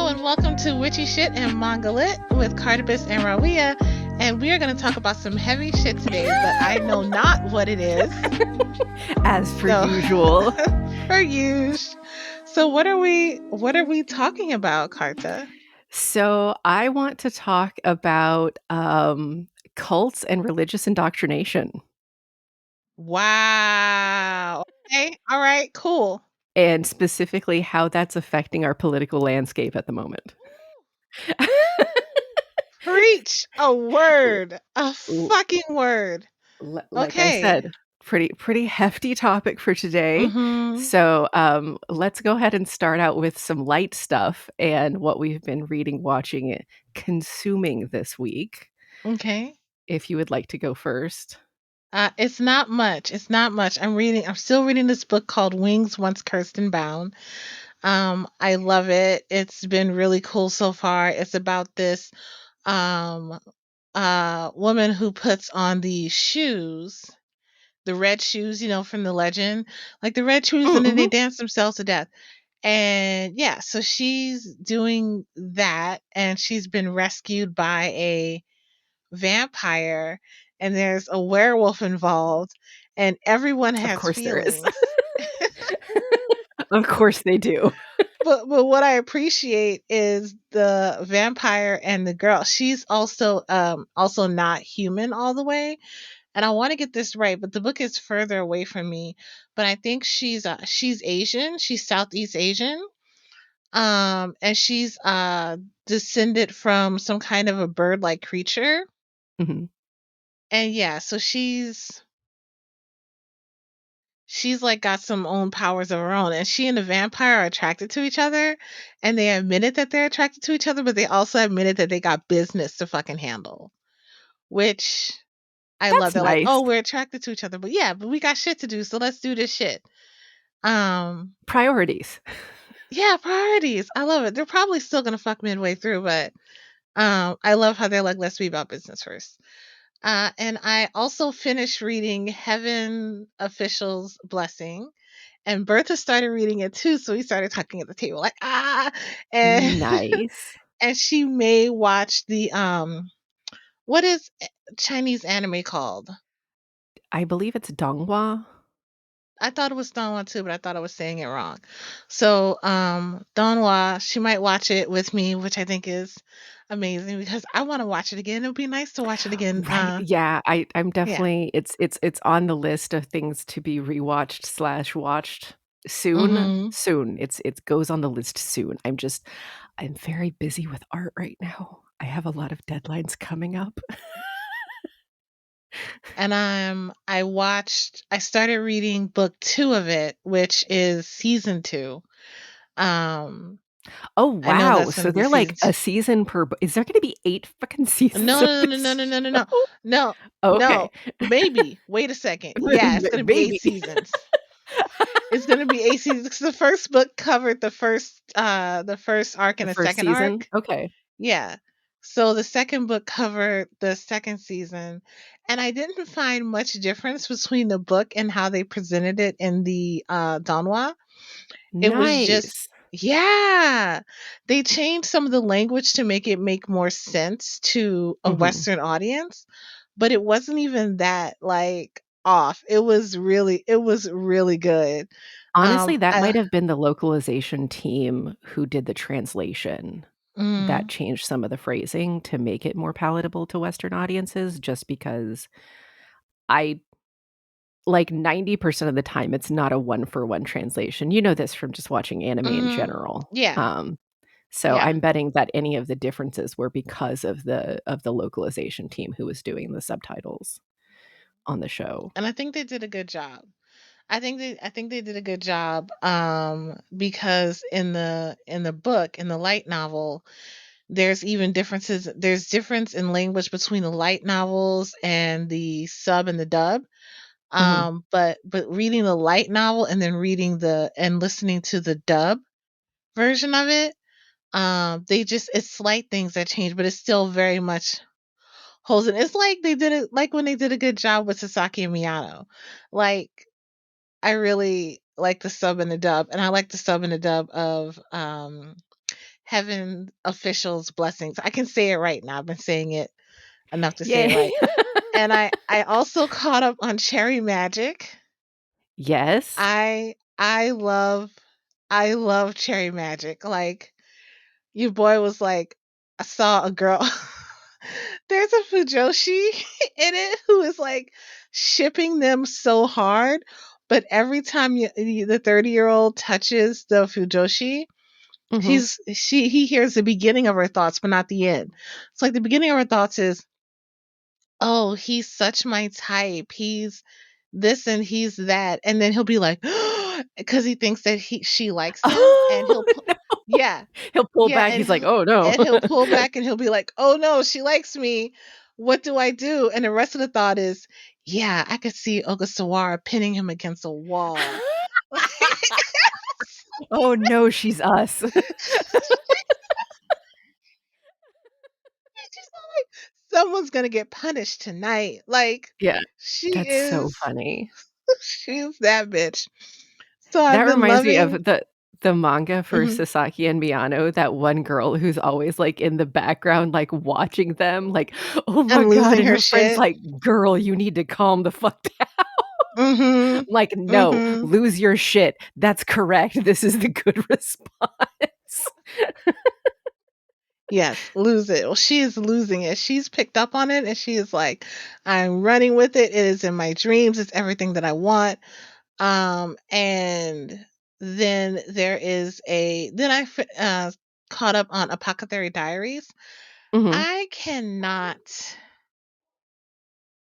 and welcome to Witchy Shit and Manga Lit with Cartabus and Rawiayh. And we are going to talk about some heavy shit today, but I know not what it is. As per So- usual. For use. So what are we talking about, Carta? So I want to talk about cults and religious indoctrination, Wow. Okay. All right. Cool. and specifically how that's affecting our political landscape at the moment. Preach a word. A fucking word. Like I Okay. said, pretty hefty topic for today. Mhm. So let's go ahead and start out with some light stuff and what we've been reading, watching, consuming this week. Okay. If you would like to go first. It's not much. It's not much. I'm still reading this book called Wings Once Cursed and Bound. I love it. It's been really cool so far. It's about this um woman who puts on the shoes, the red shoes, from the legend, like the red shoes, and then they Mm-hmm. dance themselves to death. And yeah, so she's doing that, and she's been rescued by a vampire, and there's a werewolf involved, and everyone Of has course there is. feelings. Of course they do. But what I appreciate is the vampire and the girl. She's also not human all the way. And I want to get this right, but the book is further away from me. But I think she's Asian. She's Southeast Asian. And she's descended from some kind of a bird-like creature. Mm-hmm. And yeah, so she's like got some own powers of her own, and she and the vampire are attracted to each other, and they admitted that they're attracted to each other, but they also admitted that they got business to fucking handle, which I love. That's They're like, nice. oh, we're attracted to each other, but yeah, but we got shit to do, so let's do this shit. um Priorities. yeah, priorities. I love it. They're probably still gonna fuck midway through, but I love how they're like, let's be about business first. And I also finished reading Heaven Official's Blessing, and Bertha started reading it too, so we started talking at the table like, and Nice. and she may watch the what is Chinese anime called? I believe it's Donghua. I thought it was Donghua too, but I thought I was saying it wrong. So Donghua, she might watch it with me, which I think is amazing because I want to watch it again. It would be nice to watch it again. Right. Yeah, I'm Yeah. definitely it's on the list of things to be rewatched / watched soon. Mm-hmm. Soon. It goes on the list soon. I'm very busy with art right now. I have a lot of deadlines coming up. And I started reading book 2 of it, which is season 2. Um Oh, I know wow. that's So gonna be they're like season 2. a season per is there gonna be 8 fucking seasons No, of no, no, no, this no, no, no, no. show? No. Oh, okay. No. Maybe. Wait a second. Yeah, it's gonna be 8 Maybe. seasons. It's gonna be 8 seasons 'cause the first book covered the first arc The and the first second season? arc. Okay. Yeah. So the second book covered the second season, and I didn't find much difference between the book and how they presented it in the Donwa. It was just, Nice. yeah. They changed some of the language to make it make more sense to a Mhm. Western audience, but it wasn't even that like off. It was really good. Honestly, that I might have been the localization team who did the translation that mm, changed some of the phrasing to make it more palatable to Western audiences, just because I like 90% of the time, it's not a one-for-one translation. You know this from just watching anime in mhm. general. Yeah. So Yeah. I'm betting that any of the differences were because of the localization team who was doing the subtitles on the show. And I think they did a good job. I think they did a good job because in the book, in the light novel, there's difference in language between the light novels and the sub and the dub. Mhm. But reading the light novel and then reading the and listening to the dub version of it, they just it's slight things that change, but it's still very much holds it. It's like they did it like when they did a good job with Sasaki and Miyano. Like, I really like the sub and the dub, and I like the sub and the dub of heaven officials' blessings. I can say it right now. I've been saying it enough to say it Yay. right. And I also caught up on Cherry Magic. Yes. I love Cherry Magic. Like, your boy was like, I saw a girl. There's a Fujoshi in it who is like shipping them so hard, but every time the 30-year-old touches the Fujoshi, Mhm. he hears the beginning of her thoughts, but not the end. It's like the beginning of her thoughts is, "Oh, he's such my type. He's this and he's that." And then he'll be like, because he thinks that she likes him, and Oh, no. yeah, He'll pull yeah, back. He's like, "Oh, no." and he'll pull back and he'll be like, "Oh no, she likes me. What do I do?" And the rest of the thought is, "Yeah, I could see Ogasawara pinning him against a wall." Oh, no, she's us. She's like, someone's gonna get punished tonight. Like, Yeah. she That's so is, funny. she's that bitch. So I've That been reminds me of loving. the manga for Mhm. Sasaki and Miyano, that one girl who's always, like, in the background, like, watching them, like, "Oh my And god," losing and her her friend's shit. like, "Girl, you need to calm the fuck down." Mhm. Like, "No, Mhm. lose your shit. That's correct. This is the good response." Yes, lose it. Well, she is losing it. She's picked up on it and she is like, I'm running with it. It is in my dreams. It's everything that I want. And then then caught up on Apothecary Diaries. Mhm. I cannot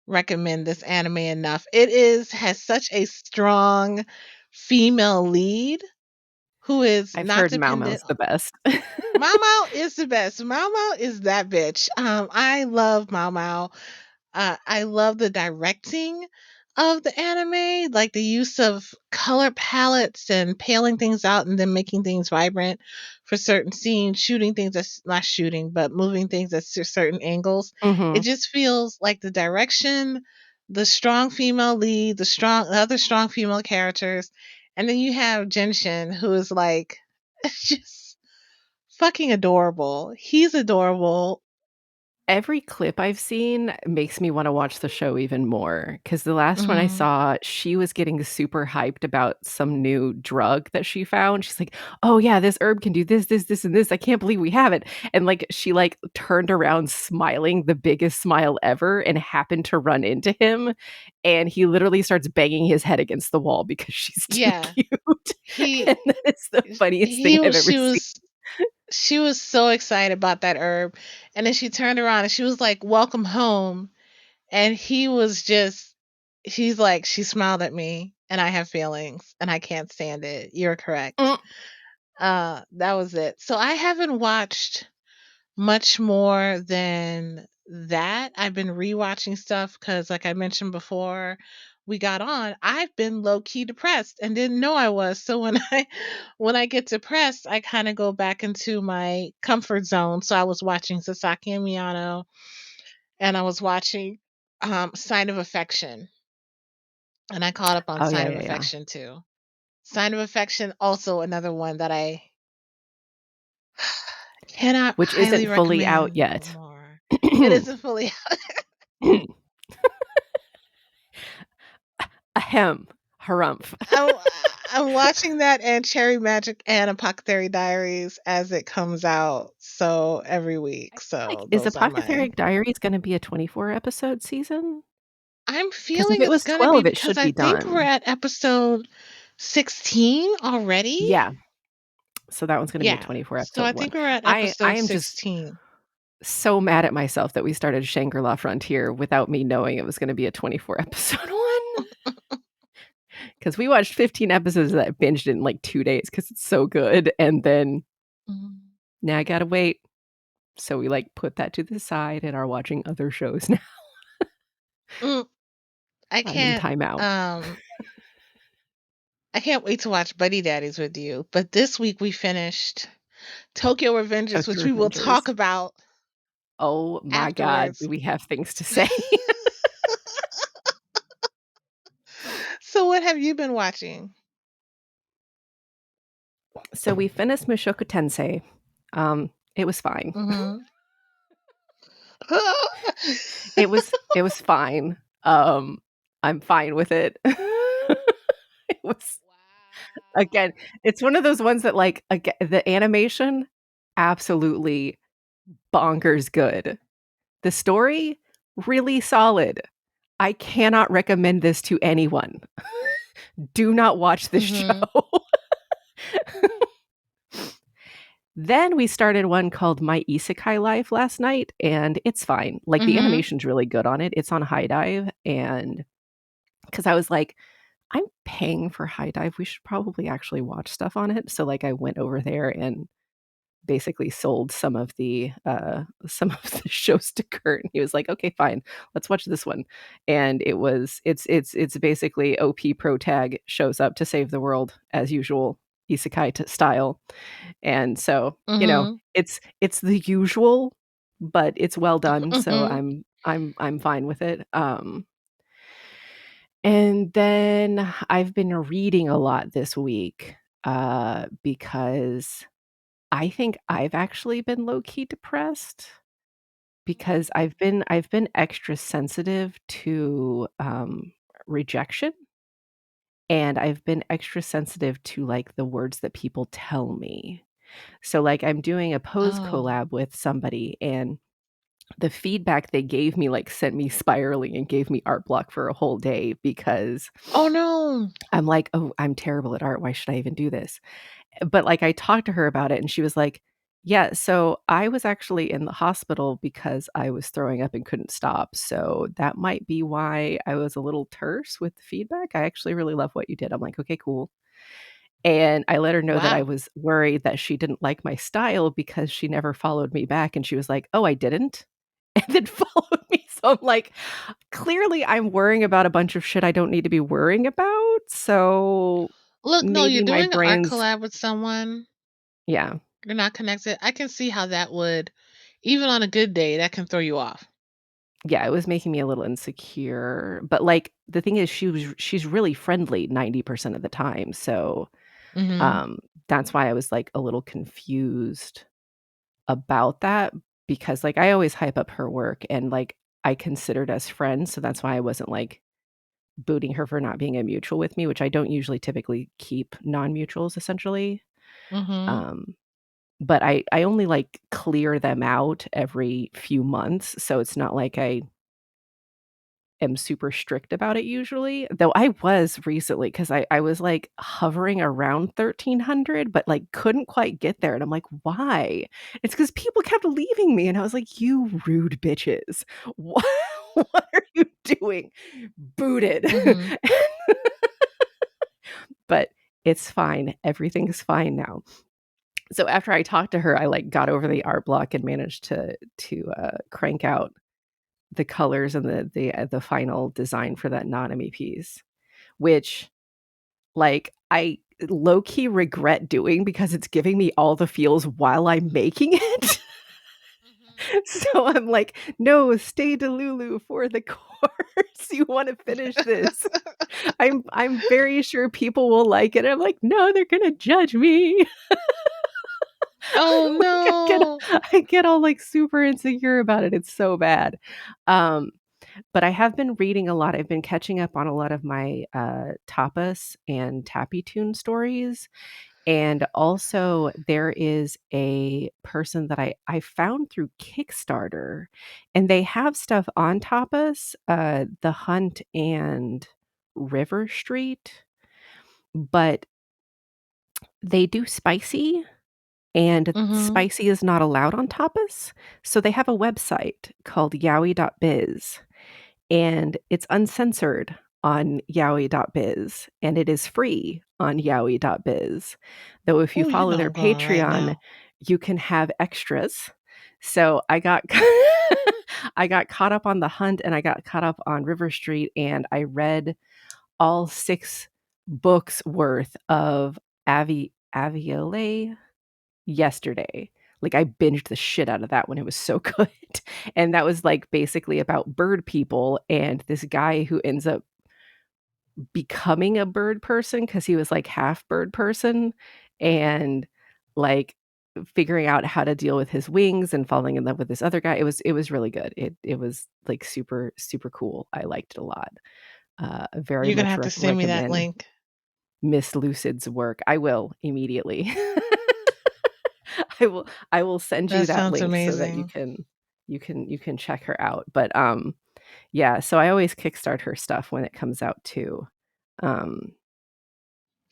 recommend this anime enough. It has such a strong female lead who is I've not heard Mau dependent. Mau's the best. Mao Mao is the best. Mao Mao is that bitch. I love Mao Mao. I love the directing of the anime, like the use of color palettes and paling things out and then making things vibrant for certain scenes, shooting things that's not shooting, but moving things at certain angles. It Mhm. just feels like the direction, the strong female lead, the other strong female characters, and then you have Genshin, who is like just fucking adorable. He's adorable. Every clip I've seen makes me wanna watch the show even more. Because the last one I Mhm. saw, she was getting super hyped about some new drug that she found. She's like, "Oh, yeah, this herb can do this, this, this, and this. I can't believe we have it." And, like, she, like, turned around smiling the biggest smile ever and happened to run into him, and he literally starts banging his head against the wall because she's too Yeah. cute. He And that is the funniest thing he I've was ever seen. she was so excited about that herb, and then she turned around and she was like, "Welcome home." And he was just she's like, "She smiled at me and I have feelings and I can't stand it. You're correct." Mm. That was it. So I haven't watched much more than that. I've been rewatching stuff because, like I mentioned before we got on, I've been low key depressed and didn't know I was. So when I get depressed, I kind of go back into my comfort zone. So I was watching Sasaki and Miyano, and I was watching Sign of Affection, and I caught up on Oh, yeah, Sign of yeah, yeah. Affection too. Sign of Affection, also another one that I cannot Which highly isn't fully out recommend no yet. more. It isn't fully. Ahem. Harumph. I'm I'm watching that and Cherry Magic and Apothecary Diaries as it comes out. So every week. Like, So is those are Apothecary my. Diaries gonna be a 24 episode season? I'm Because if feeling it it's was gonna be 12, it because should I be think we're done. at episode 16 already. Yeah, so that one's gonna be a Yeah. 24 So episode I one. think we're at I episode am just 16. so mad at myself that we started Shangri-La Frontier without me knowing it was gonna be a 24 episode one. Because we watched 15 episodes of that, binged in, like, 2 days because it's so good, and then, Mhm. now I gotta wait. So we, like, put that to the side and are watching other shows now. Mm, I I'm in can't timeout. um I can't wait to watch Buddy Daddies with you. But this week we finished Tokyo Revengers, Tokyo which we will talk Revengers. about Oh my god, do afterwards. we have things to say? So what have you been watching? So we finished Mushoku Tensei, It was fine. Mhm. It was fine. I'm fine with it. It was again, it's one of those ones that, like, the animation, absolutely bonkers good. The story, really solid. I cannot recommend this to anyone. Do not watch this show. Mhm. Then we started one called My Isekai Life last night, and it's fine. Like, the Mhm. animation's really good on it. It's on High Dive, and because I was like, "I'm paying for High Dive, we should probably actually watch stuff on it." So, like, I went over there and basically sold some of the shows to Kurt, and he was like, "Okay, fine. Let's watch this one." And it's basically OP pro tag shows up to save the world as usual, isekai style. And so, Mhm. it's the usual, but it's well done, so Mhm. I'm fine with it. And then I've been reading a lot this week, because I think I've actually been low key depressed because I've been extra sensitive to rejection, and I've been extra sensitive to like the words that people tell me. So like I'm doing a pose Oh. collab with somebody, and the feedback they gave me like sent me spiraling and gave me art block for a whole day because Oh no. I'm like, "Oh, I'm terrible at art. Why should I even do this?" But, like, I talked to her about it, and she was like, "Yeah, so I was actually in the hospital because I was throwing up and couldn't stop, so that might be why I was a little terse with the feedback. I actually really love what you did." I'm like, "Okay, cool." And I let her know that I Wow. was worried that she didn't like my style because she never followed me back, and she was like, "Oh, I didn't?" And then followed me, so I'm like, "Clearly, I'm worrying about a bunch of shit I don't need to be worrying about, so Look, no, you're maybe my doing an art brain's." collab with someone. Yeah. You're not connected. I can see how that would, even on a good day, that can throw you off. Yeah, it was making me a little insecure, but, like, the thing is she's really friendly 90% of the time, so, Mhm. um, that's why I was, like, a little confused about that because, like, I always hype up her work and, like, I considered us friends, so that's why I wasn't, like, booting her for not being a mutual with me, which I don't usually typically keep non-mutuals, essentially, Mhm. um, but I only, like, clear them out every few months, so it's not like I am super strict about it usually, though I was recently 'cause I was, like, hovering around 1,300, but, like, couldn't quite get there, and I'm like, "Why?" It's 'cause people kept leaving me, and I was like, "You rude bitches. What what are you doing?" Booted. Mhm. But it's fine. Everything's fine now. So after I talked to her, I, like, got over the art block and managed to crank out the colors and the final design for that Nanami piece, which, like, I low key regret doing because it's giving me all the feels while I'm making it. Mhm. So I'm like, "No, stay Delulu for the course. You wanna finish this. I'm very sure people will like it." I'm like, "No, they're gonna judge me." Oh Like, no. I get all, like, super insecure about it. It's so bad. Um But I have been reading a lot. I've been catching up on a lot of my, tapas and Tappy Tune stories, and also there is a person that I found through Kickstarter, and they have stuff on tapas, The Hunt and River Street, but they do spicy, and Mhm. spicy is not allowed on tapas, so they have a website called yaoi.biz. And it's uncensored on yaoi.biz, and it is free on yaoi.biz. Though if you Oh, you follow know their I'm going right Patreon, now. you can have extras. So I got I got caught up on The Hunt, and I got caught up on River Street, and I read all 6 books worth of Aviole yesterday. Like, I binged the shit out of that one, it was so good, and that was, like, basically about bird people and this guy who ends up becoming a bird person because he was, like, half bird person, and, like, figuring out how to deal with his wings and falling in love with this other guy. It was really good. It was like super super cool. I liked it a lot. Very You're gonna much have to send me that recommend link. Miss Lucid's work. I will immediately. I will send you That that sounds link so that amazing. you can check her out. But yeah, so I always kickstart her stuff when it comes out too. Um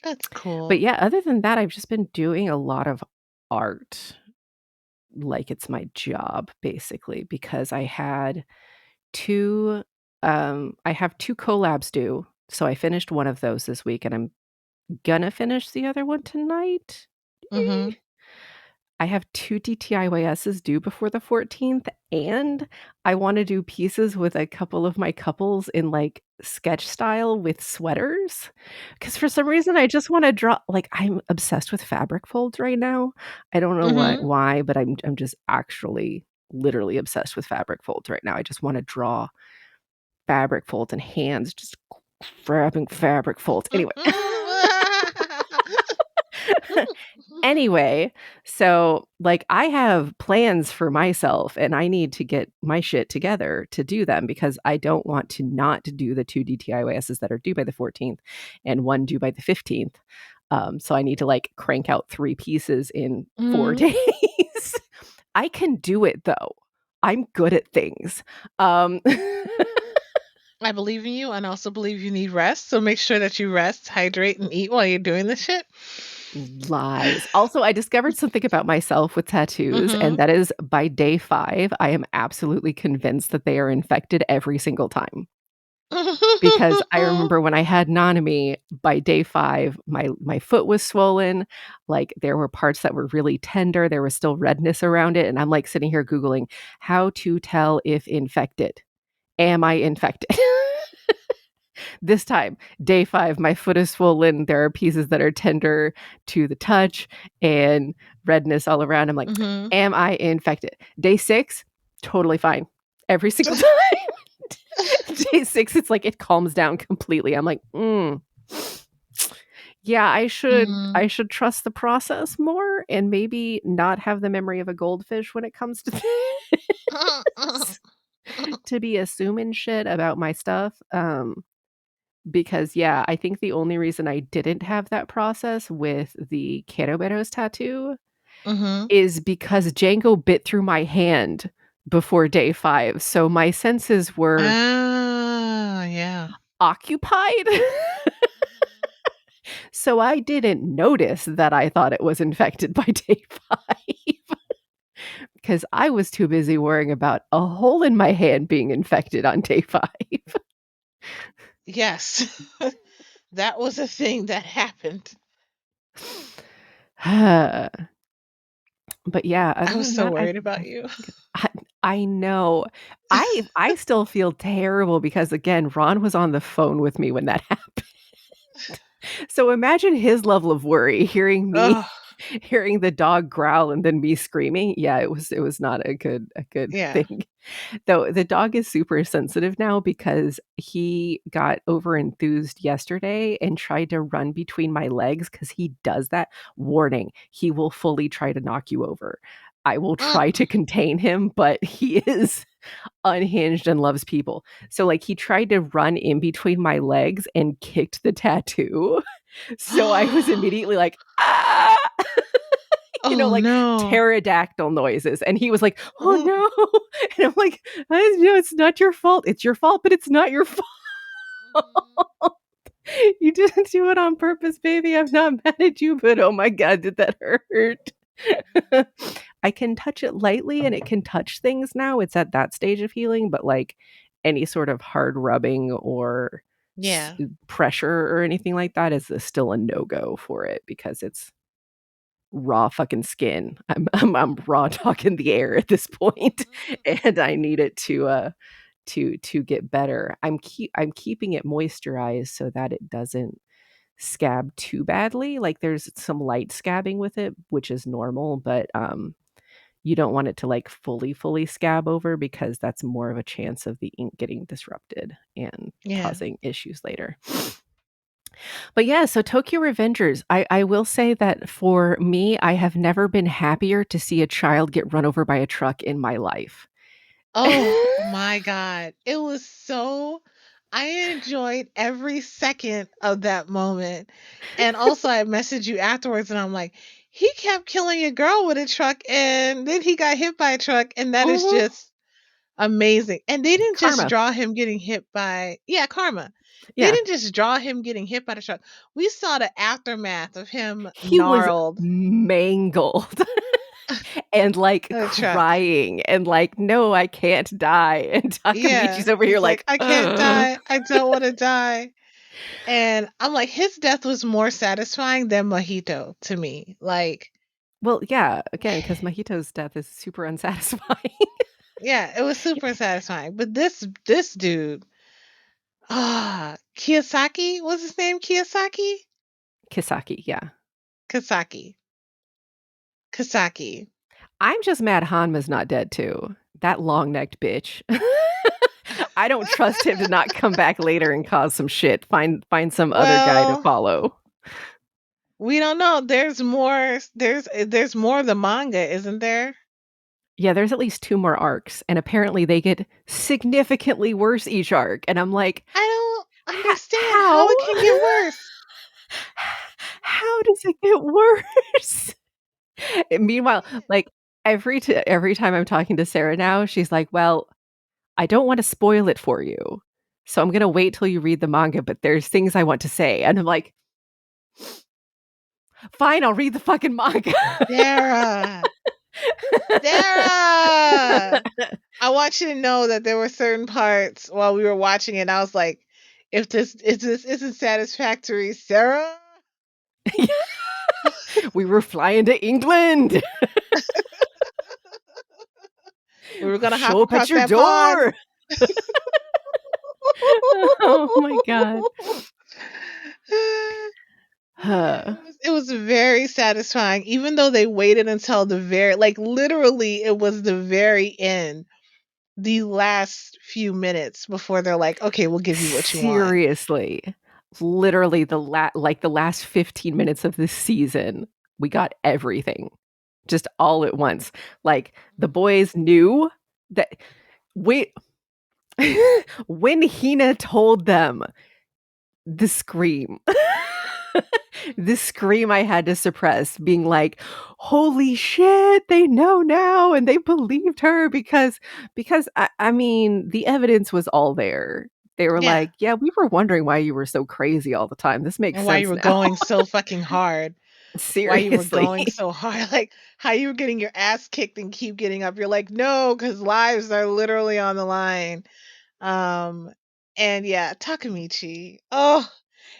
That's but cool. yeah, other than that, I've just been doing a lot of art like it's my job basically because two I have two collabs due. So I finished one of those this week and I'm gonna finish the other one tonight. Eh, Mhm. I have 2 DTIYS's due before the 14th, and I wanna do pieces with a couple of my couples in, like, sketch style with sweaters. Because for some reason, I just wanna draw like, I'm obsessed with fabric folds right now. I don't know Mhm. why, but I'm just actually literally obsessed with fabric folds right now. I just wanna draw fabric folds and hands just grabbing fabric folds. Anyway. Anyway, so, like, I have plans for myself, and I need to get my shit together to do them because I don't want to not do the 2 DTIYS's that are due by the 14th and 1 due by the 15th. So I need to, like, crank out 3 pieces in 4 Mhm. days. I can do it, though. I'm good at things. Um I believe in you and also believe you need rest, so make sure that you rest, hydrate, and eat while you're doing this shit. Lies. Also, I discovered something about myself with tattoos, and Mhm. that is by day 5, I am absolutely convinced that they are infected every single time. Because I remember when I had Nanami, by day 5, my foot was swollen, like, there were parts that were really tender, there was still redness around it, and I'm, like, sitting here Googling, "How to tell if infected. Am I infected?" This time, day 5, my foot is swollen, there are pieces that are tender to the touch and redness all around. I'm like, Mhm. "Am I infected?" Day 6, totally fine. Every single time. Day 6, it's like it calms down completely. I'm like, "Mm, yeah, I Mhm. should trust the process more and maybe not have the memory of a goldfish when it comes to this, to be assuming shit about my stuff." Because, yeah, I think the only reason I didn't have that process with the Keroberos tattoo Mhm. is because Django bit through my hand before day 5, so my senses were Ah, yeah. occupied. So I didn't notice that I thought it was infected by day 5 because I was too busy worrying about a hole in my hand being infected on day 5. Yes. That was a thing that happened. But yeah, I other was than so that, worried about I've you. been good. I know. I still feel terrible because, again, Ron was on the phone with me when that happened. So imagine his level of worry hearing me Oh, hearing the dog growl and then me screaming. Yeah, it was not a good yeah. thing. Though the dog is super sensitive now because he got over enthused yesterday and tried to run between my legs because he does that. Warning, he will fully try to knock you over. I will try to contain him, but he is unhinged and loves people. So, like, he tried to run in between my legs and kicked the tattoo. So I was immediately like, "Ah!" Oh, Like no. pterodactyl noises. And he was like, "Oh no." And I'm like, no, it's not your fault. It's your fault, but it's not your fault. You didn't do it on purpose, baby. I'm not mad at you, but oh my God, did that hurt?" I can touch it lightly and it can touch things now. It's at that stage of healing, but like any sort of hard rubbing or Yeah. pressure or anything like that is still a no go for it because it's raw fucking skin. I'm raw dog in the air at this point, and I need it to get better. I'm keeping it moisturized so that it doesn't scab too badly. Like there's some light scabbing with it, which is normal, but you don't want it to like fully scab over because that's more of a chance of the ink getting disrupted and Yeah. causing issues later. But yeah, so Tokyo Revengers, I will say that for me, I have never been happier to see a child get run over by a truck in my life. Oh my god. It was so I enjoyed every second of that moment. And also I messaged you afterwards and I'm like, he kept killing a girl with a truck and then he got hit by a truck and that is Mhm. just amazing. And they didn't just Karma. draw him getting hit by karma. They Yeah. didn't just draw him getting hit by the truck. We saw the aftermath of him He was gnarled mangled and like in a truck. crying and like, no, I can't die. And Yeah. Takamichi's over here He's like, like, I can't ugh. die. I don't want to die. And I'm like, his death was more satisfying than Mojito to me. Like, Well, yeah, again, because Mahito's death is super unsatisfying. yeah, it was super satisfying. But this dude, Kiyosaki, what's his name? Kiyosaki? Kisaki, yeah. Kasaki. Kasaki. I'm just mad Hanma's not dead too. That long-necked bitch. I don't trust him to not come back later and cause some shit. Find some other guy to Well, follow. we don't know. There's more of the manga, isn't there? Yeah, there's at least 2 more arcs, and apparently they get significantly worse each arc. And I'm like, I don't understand How? how it can get worse. How does it get worse?" And meanwhile, like, every time I'm talking to Sarah now, she's like, "Well, I don't wanna spoil it for you, so I'm gonna wait till you read the manga, but there's things I want to say." And I'm like, "Fine, I'll read the fucking manga." Sarah. Sarah. I want you to know that there were certain parts while we were watching it, I was like, if this isn't satisfactory, Sarah. "We were flying to England. We were gonna hop Show up at across your that pond. door." Oh my god. Yeah, Huh. it was very satisfying, even though they waited until the very like literally it was the very end, the last few minutes before they're like, okay, we'll give you what you want. Seriously. Literally the last 15 minutes of this season, we got everything just all at once. Like, the boys knew that wait when Hina told them the scream. The scream I had to suppress, being like, "Holy shit, they know now," and they believed her because I mean, the evidence was all there. They were Yeah. like, "Yeah, we were wondering why you were so crazy all the time. This makes And why you sense were now." going so fucking hard. Why you were Seriously. going so hard. Like how you were getting your ass kicked and keep getting up. You're like, no, because lives are literally on the line. Um, and yeah, Takamichi. Oh,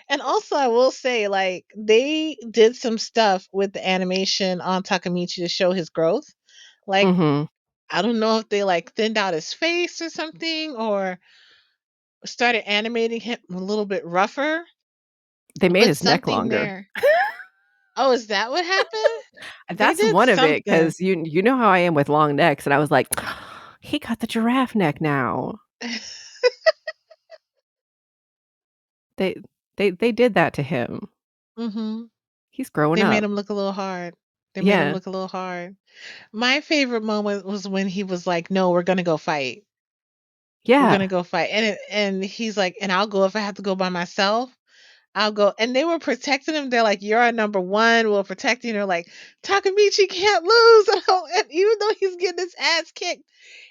and also I will say, like, they did some stuff with the animation on Takamichi to show his growth. Like, Mhm. I don't know if they like thinned out his face or something, or started animating him a little bit rougher, They made but his neck something longer. there. Oh, is that what happened? They That's did one of it, something. because you know how I am with long necks, and I was like, "He got the giraffe neck now." They they did that to him. Mhm. He's growing They made up. him look a little hard. They made him Yeah. look a little hard. My favorite moment was when he was like, "No, we're gonna go fight. We're Yeah. gonna go fight." And he's like, "And I'll go if I have to go by myself. I'll go." And they were protecting him. They're like, "You're our number one. We'll protect you." And they're like, "Takamichi can't lose." And even though he's getting his ass kicked,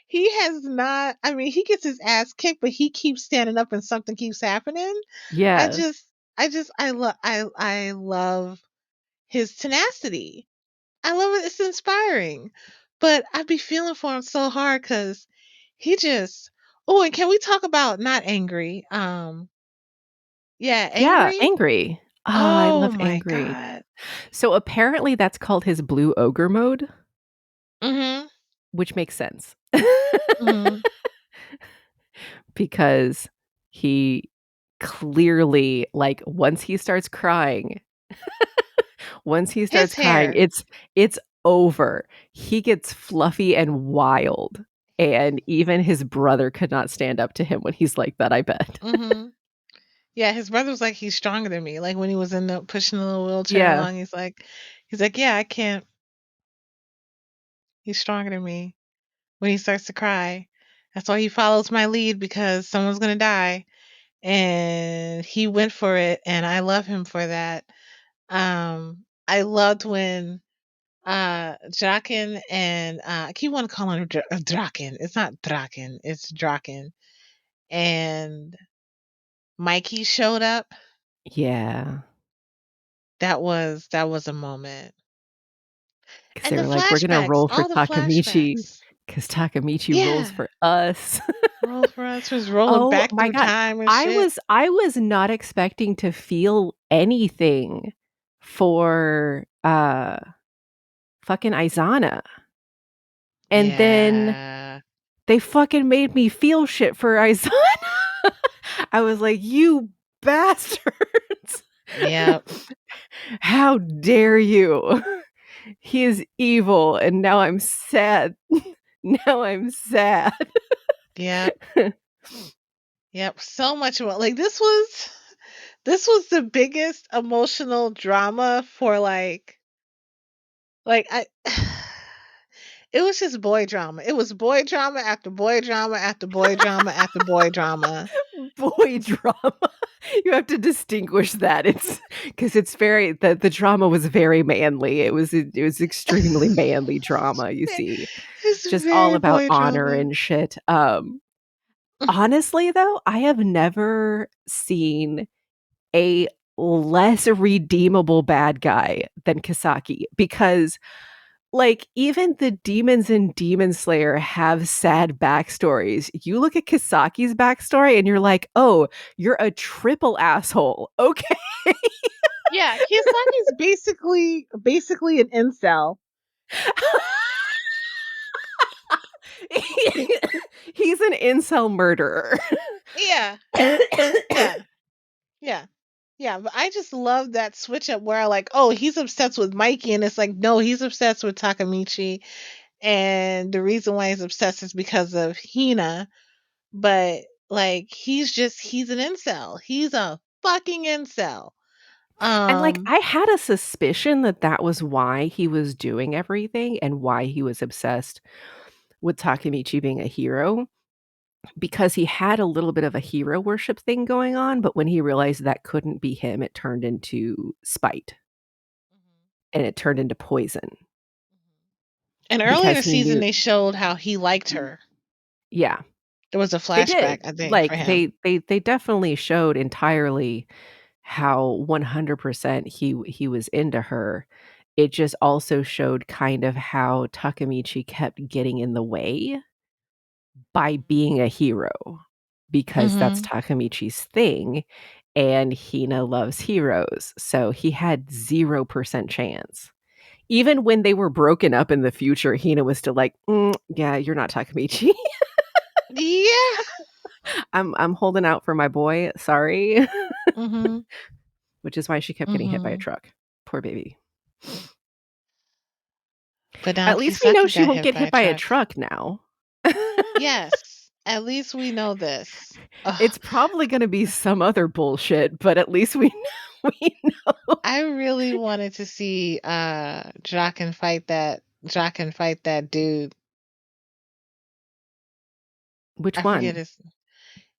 he has not. I mean, he gets his ass kicked, but he keeps standing up, and something keeps happening. I Yeah. just, I love his tenacity. I love it. It's inspiring. But I'd be feeling for him so hard because he just oh, and can we talk about not angry? Yeah, Yeah, angry? angry. Ah, I Oh love my angry. god. So apparently that's called his blue ogre mode, Mhm. which makes sense. Mhm. Because he clearly, like, once he His starts crying, hair. it's over. He gets fluffy and wild, and even his brother could not stand up to him when he's like that, I bet. Mhm. Yeah, his brother was like, he's stronger than me. Like when he was in the pushing the little wheelchair Yeah. along, he's like, yeah, I can't. He's stronger than me. When he starts to cry, that's why he follows my lead because someone's gonna die, and he went for it, and I love him for that. I loved when Draken and I keep wanting to call him Draken. It's not Draken, it's Draken. And Mikey showed up. Yeah. That was a moment. 'Cause And they the were like, "We're gonna flashbacks, roll for all the Takamichi, flashbacks. 'cause Takamichi rolls Yeah. for us." Roll for us was rolling Oh back my through god. time and I shit. was I was not expecting to feel anything for, fucking Izana, and then Yeah. they fucking made me feel shit for Izana. I was like, "You bastards! Yep. How dare you? He is evil, and now I'm sad. Now I'm sad." Yep. Yep. So much more. Like this was the biggest emotional drama for like I it was just boy drama. It was boy drama after boy drama after boy drama after boy drama. Boy drama. You have to distinguish that. It's because it's very the drama was very manly. It was extremely manly drama, you see. It's Just all very about boy honor drama. and shit. Honestly though, I have never seen a less redeemable bad guy than Kisaki because like, even the demons in Demon Slayer have sad backstories. You look at Kisaki's backstory and you're like, "Oh, you're a triple asshole. Okay." Yeah, Kiyosaki's basically an incel. He's an incel murderer. Yeah, yeah, yeah. Yeah, but I just love that switch up where like, oh, he's obsessed with Mikey, and it's like, no, he's obsessed with Takamichi, and the reason why he's obsessed is because of Hina. But like, he's an incel. He's a fucking incel. And, like, Um, I had a suspicion that that was why he was doing everything and why he was obsessed with Takemichi being a hero, because he had a little bit of a hero worship thing going on, but when he realized that couldn't be him, it turned into spite, and it turned into poison and earlier because this he season knew. they showed how he liked her. Yeah, There was a they flashback, did. I think, for Like, him. they definitely showed entirely how 100% he was into her. It just also showed kind of how Takamichi kept getting in the way by being a hero, because that's Mhm. Takamichi's thing, and Hina loves heroes, so he had 0% chance. Even when they were broken up in the future, Hina was still like, yeah, you're not Takamichi. Yeah. I'm holding out for my boy, sorry." Mhm. Which is why she kept getting hit by a Mhm. truck. Poor baby. But now At least we know Kisaki she got won't hit get by hit a by a truck. truck now. Yes. At least we know this. Ugh. It's probably gonna be some other bullshit, but at least we we know. I really wanted to see Draken fight that dude. Which I forget one? his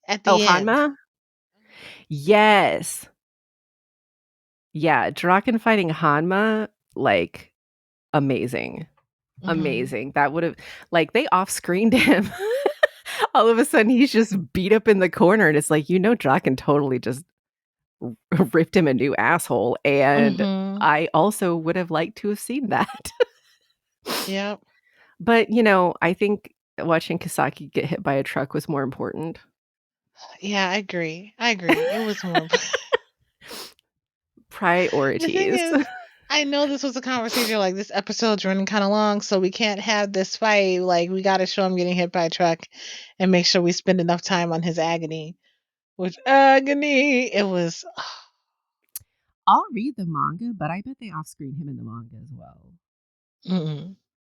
at Oh, the end. Hanma? Yes. Yeah, Draken fighting Hanma, like, amazing. Mhm. Amazing. That would've like, they off-screened him. All of a sudden, he's just beat up in the corner, and it's like, Draken totally just ripped him a new asshole, and Mhm. I also would have liked to have seen that. Yep. But, I think watching Kisaki get hit by a truck was more important. Yeah, I agree. I agree. It was more The thing Priorities. is, I know this was a conversation like this episode's running kind of long, so we can't have this fight. Like we got to show him getting hit by a truck, and make sure we spend enough time on his agony. Which agony it was. I'll read the manga, but I bet they off-screen him in the manga as well. Mm-mm.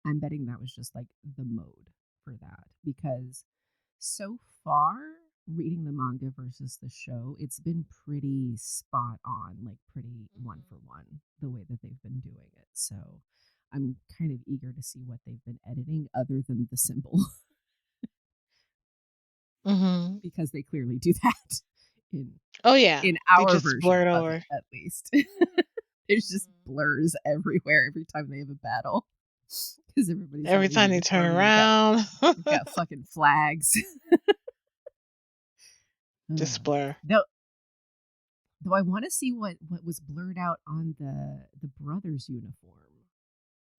I'm betting that was just, like, the mode for that, because so far reading the manga versus the show, it's been pretty spot on, like pretty one for one, the way that they've been doing it. So I'm kind of eager to see what they've been editing other than the symbol Mm-hmm. because they clearly do that in Oh yeah, in they our just version blur it of it over. at least. There's just blurs everywhere every time they have a battle because everybody's Every wearing time they turn uniform and around, they've got fucking flags. just Ugh. blur. Though I want to see what was blurred out on the brothers' uniform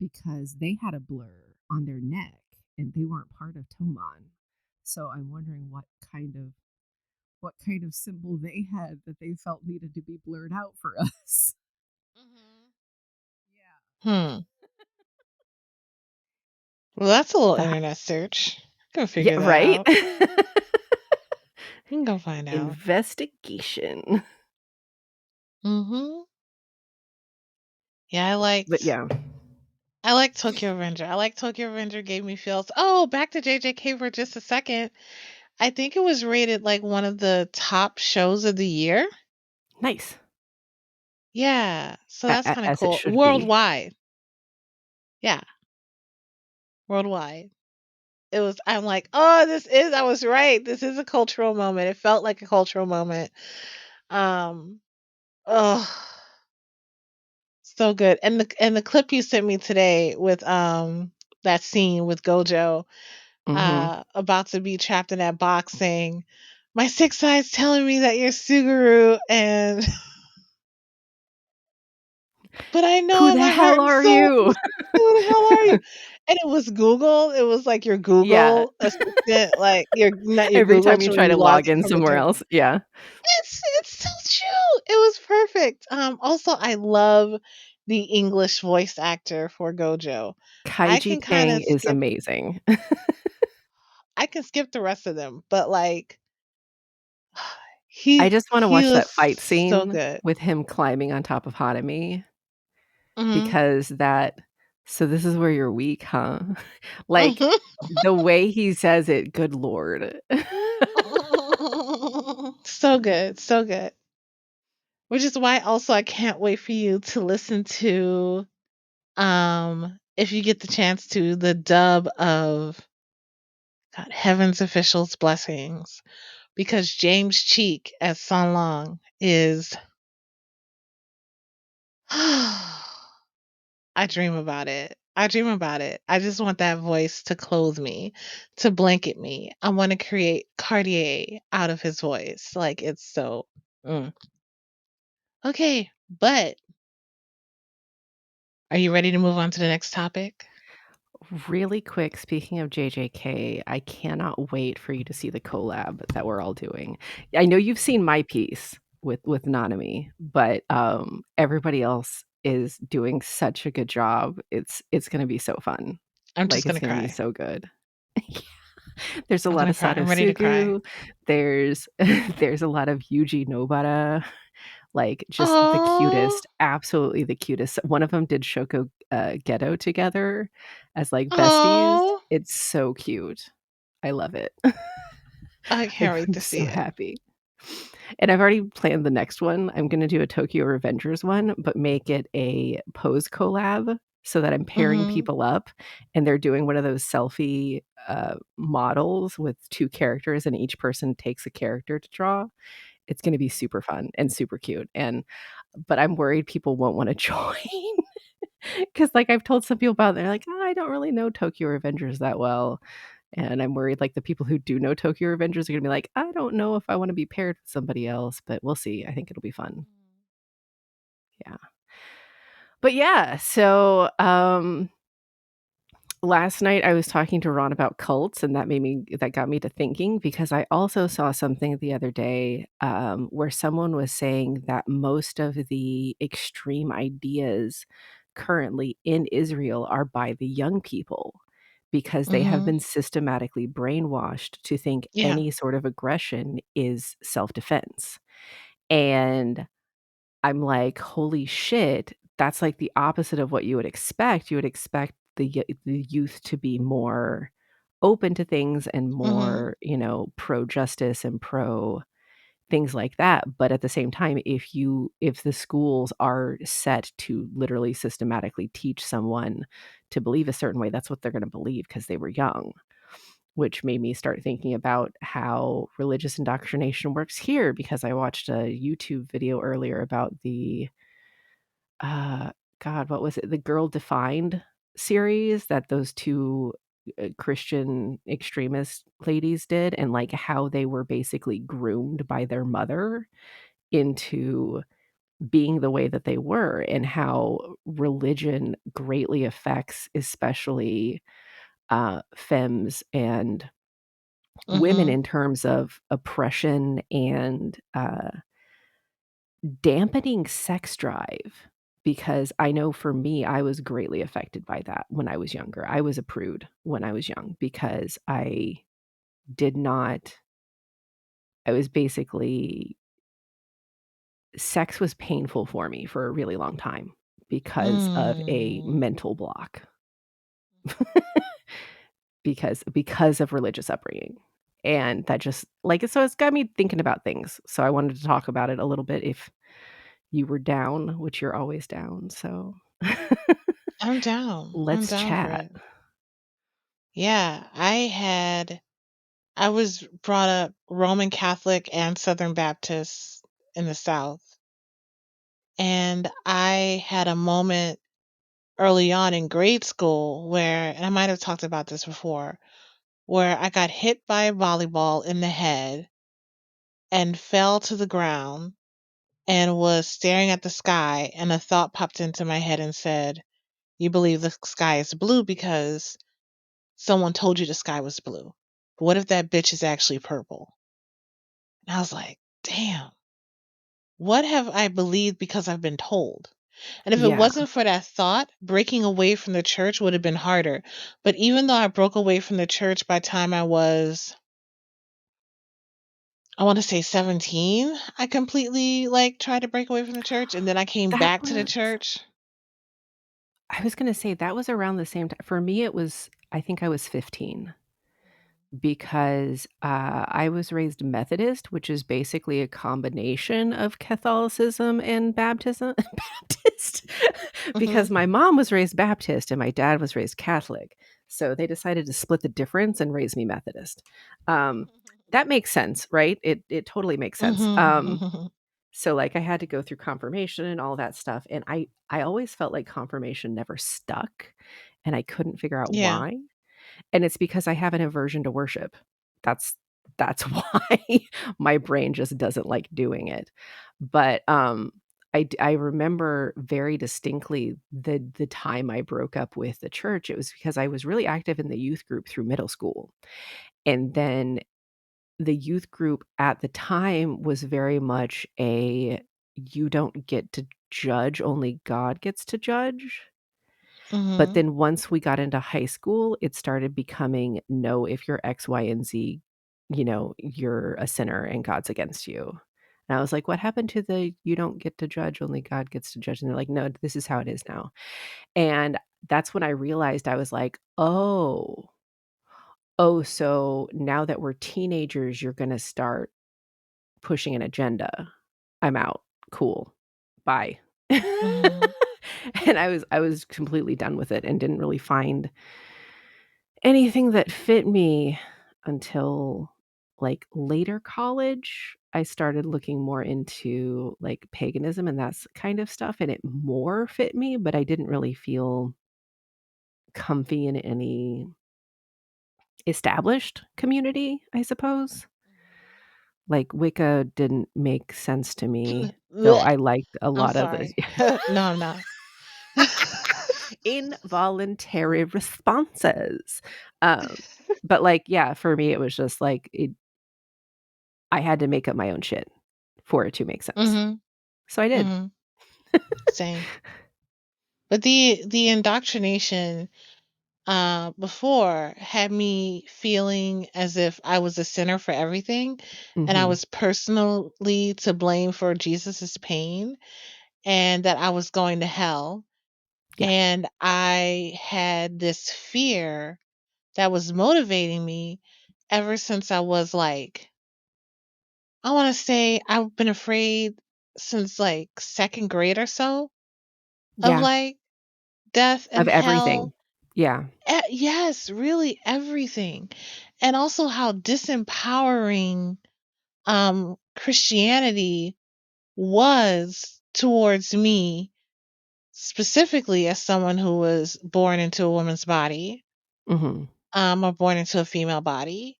because they had a blur on their neck and they weren't part of Toman. So I'm wondering what kind of symbol they had that they felt needed to be blurred out for us. Yeah. Hmm. Well, that's a little The internet search. You can Yeah, figure that right? out. You can go find out. Investigation. Mm-hmm. Yeah, But yeah, I like Tokyo Avenger. I like Tokyo Avenger gave me feels. Oh, back to JJK for just a second. I think it was rated like one of the top shows of the year. nice. Yeah, so that's kind of As it cool. should be. Worldwide. Yeah, worldwide. It was I'm like, "Oh, I was right. This is a cultural moment." It felt like a cultural moment. Um, oh, so good. And the clip you sent me today with that scene with Gojo Mhm. about to be trapped in that box saying, "My sixth side's telling me that you're Suguru and but I know Who in the my hell heart and are soul, you? who the hell are you?" And it was Google. It was like your Yeah. Google assistant, like your not your Every Google time you actually when try to you log log in in from the somewhere terminal. else. Yeah. It's so true. It was perfect. Also, I love the English voice actor for Gojo. I Kaiji can kind Tang of is skip. amazing. I can skip the rest of them, but like I just wanna he watch was that fight so scene good. with him climbing on top of Hanami Mhm. because that "So this is where you're weak, huh?" Like, Mhm. the way he says it, good lord. So good, so good. Which is why also I can't wait for you to listen to if you get the chance to the dub of God, Heaven's Officials Blessings because James Cheek as Sun Long is I dream about it. I dream about it. I just want that voice to clothe me, to blanket me. I want to create Cartier out of his voice. Like it's so mm. Okay, but are you ready to move on to the next topic? Really quick, speaking of JJK, I cannot wait for you to see the collab that we're all doing. I know you've seen my piece with Nanami, but everybody else is doing such a good job. It's gonna be so fun. I'm just Like it's gonna gonna be cry. so good. There's a I'm lot gonna of cry. Sato I'm ready to cry. Sugu. There's there's a lot of Yuji Nobara. Like, just the Oh, cutest, absolutely the cutest. One of them did Shoko, Ghetto together as, like, besties. oh! It's so cute. I love it. I I'm can't wait I'm to see so it. happy. And I've already planned the next one. I'm gonna do a Tokyo Revengers one, but make it a pose collab so that I'm pairing Mhm. people up, and they're doing one of those selfie, models with 2 characters, and each person takes a character to draw. It's gonna be super fun and super cute, but I'm worried people won't wanna join because, like, I've told some people about it, they're like, "Oh, I don't really know Tokyo Revengers that well," and I'm worried, like, the people who do know Tokyo Revengers are gonna be like, "I don't know if I wanna be paired with somebody else," but we'll see. I think it'll be fun. Yeah. But yeah, so, last night I was talking to Ron about cults, and that got me to thinking because I also saw something the other day, where someone was saying that most of the extreme ideas currently in Israel are by the young people because they have Mhm. been systematically brainwashed to think Yeah. any sort of aggression is self-defense. And I'm like, "Holy shit, that's like the opposite of what you would expect." You would expect the youth to be more open to things and Mhm. more, pro justice and pro things like that. But at the same time, if the schools are set to literally systematically teach someone to believe a certain way, that's what they're going to believe because they were young, which made me start thinking about how religious indoctrination works here, because I watched a YouTube video earlier about the uh God, what was it? The Girl Defined series that those two Christian extremist ladies did, and like how they were basically groomed by their mother into being the way that they were, and how religion greatly affects especially femmes and women Mhm. in terms of oppression and dampening sex drive. Because I know for me, I was greatly affected by that when I was younger. I was a prude when I was young because did not, I was basically, sex was painful for me for a really long time because of a Mm. mental block, because of religious upbringing. And that just like, so it's got me thinking about things. So I wanted to talk about it a little bit if you were down, which you're always down. So I'm down. I'm let's down for chat. it. Yeah, I was brought up Roman Catholic and Southern Baptist in the South. And I had a moment early on in grade school where, and I might have talked about this before, where I got hit by a volleyball in the head and fell to the ground and was staring at the sky. And a thought popped into my head and said, "You believe the sky is blue because someone told you the sky was blue. What if that bitch is actually purple?" And I was like, damn, what have I believed because I've been told? And if it Yeah. wasn't for that thought, breaking away from the church would have been harder. But even though I broke away from the church by the time I was, I want to say 17, I completely like tried to break away from the church and then I came That back to the was church. I was gonna say that was around the same time. For me, it was, I think I was 15. Because, I was raised Methodist, which is basically a combination of Catholicism and baptism Baptist, Mhm. because my mom was raised Baptist and my dad was raised Catholic, so they decided to split the difference and raise me Methodist. Um, that makes sense, right? It totally makes sense. Mhm. So, like, I had to go through confirmation and all that stuff, and I always felt like confirmation never stuck, and I couldn't figure out Yeah. why. And it's because I have an aversion to worship. That's that's why my brain just doesn't like doing it. But, I remember very distinctly the time I broke up with the church. It was because I was really active in the youth group through middle school. And then the youth group at the time was very much a, "You don't get to judge, only God gets to judge." But Mhm. then once we got into high school, it started becoming, "No, if you're X, Y, and Z, you're a sinner and God's against you." And I was like, "What happened to the 'you don't get to judge, only God gets to judge'?" And they're like, "No, this is how it is now." And that's when I realized, I was like, "Oh, so now that we're teenagers, you're gonna start pushing an agenda. I'm out. Cool. Bye." Mhm. And I was completely done with it and didn't really find anything that fit me until, like, later college. I started looking more into, like, paganism and that's kind of stuff, and it more fit me, but I didn't really feel comfy in any established community, I suppose. Like, Wicca didn't make sense to me, though Blech. I liked a I'm lot of the sorry. No, I'm not. involuntary responses. Um, but, like, yeah, for me, it was just like, I had to make up my own shit for it to make sense. Mhm. So I did. Mhm. Same. But the indoctrination before had me feeling as if I was a sinner for everything and I Mhm. was personally to blame for Jesus's pain and that I was going to hell. Yeah. And I had this fear that was motivating me ever since I was like, I want to say I've been afraid since like second grade or so of Yeah, like death of and hell. everything. Yeah. Yes, really everything. And also how disempowering Christianity was towards me, specifically as someone who was born into a woman's body, Mhm. or born into a female body.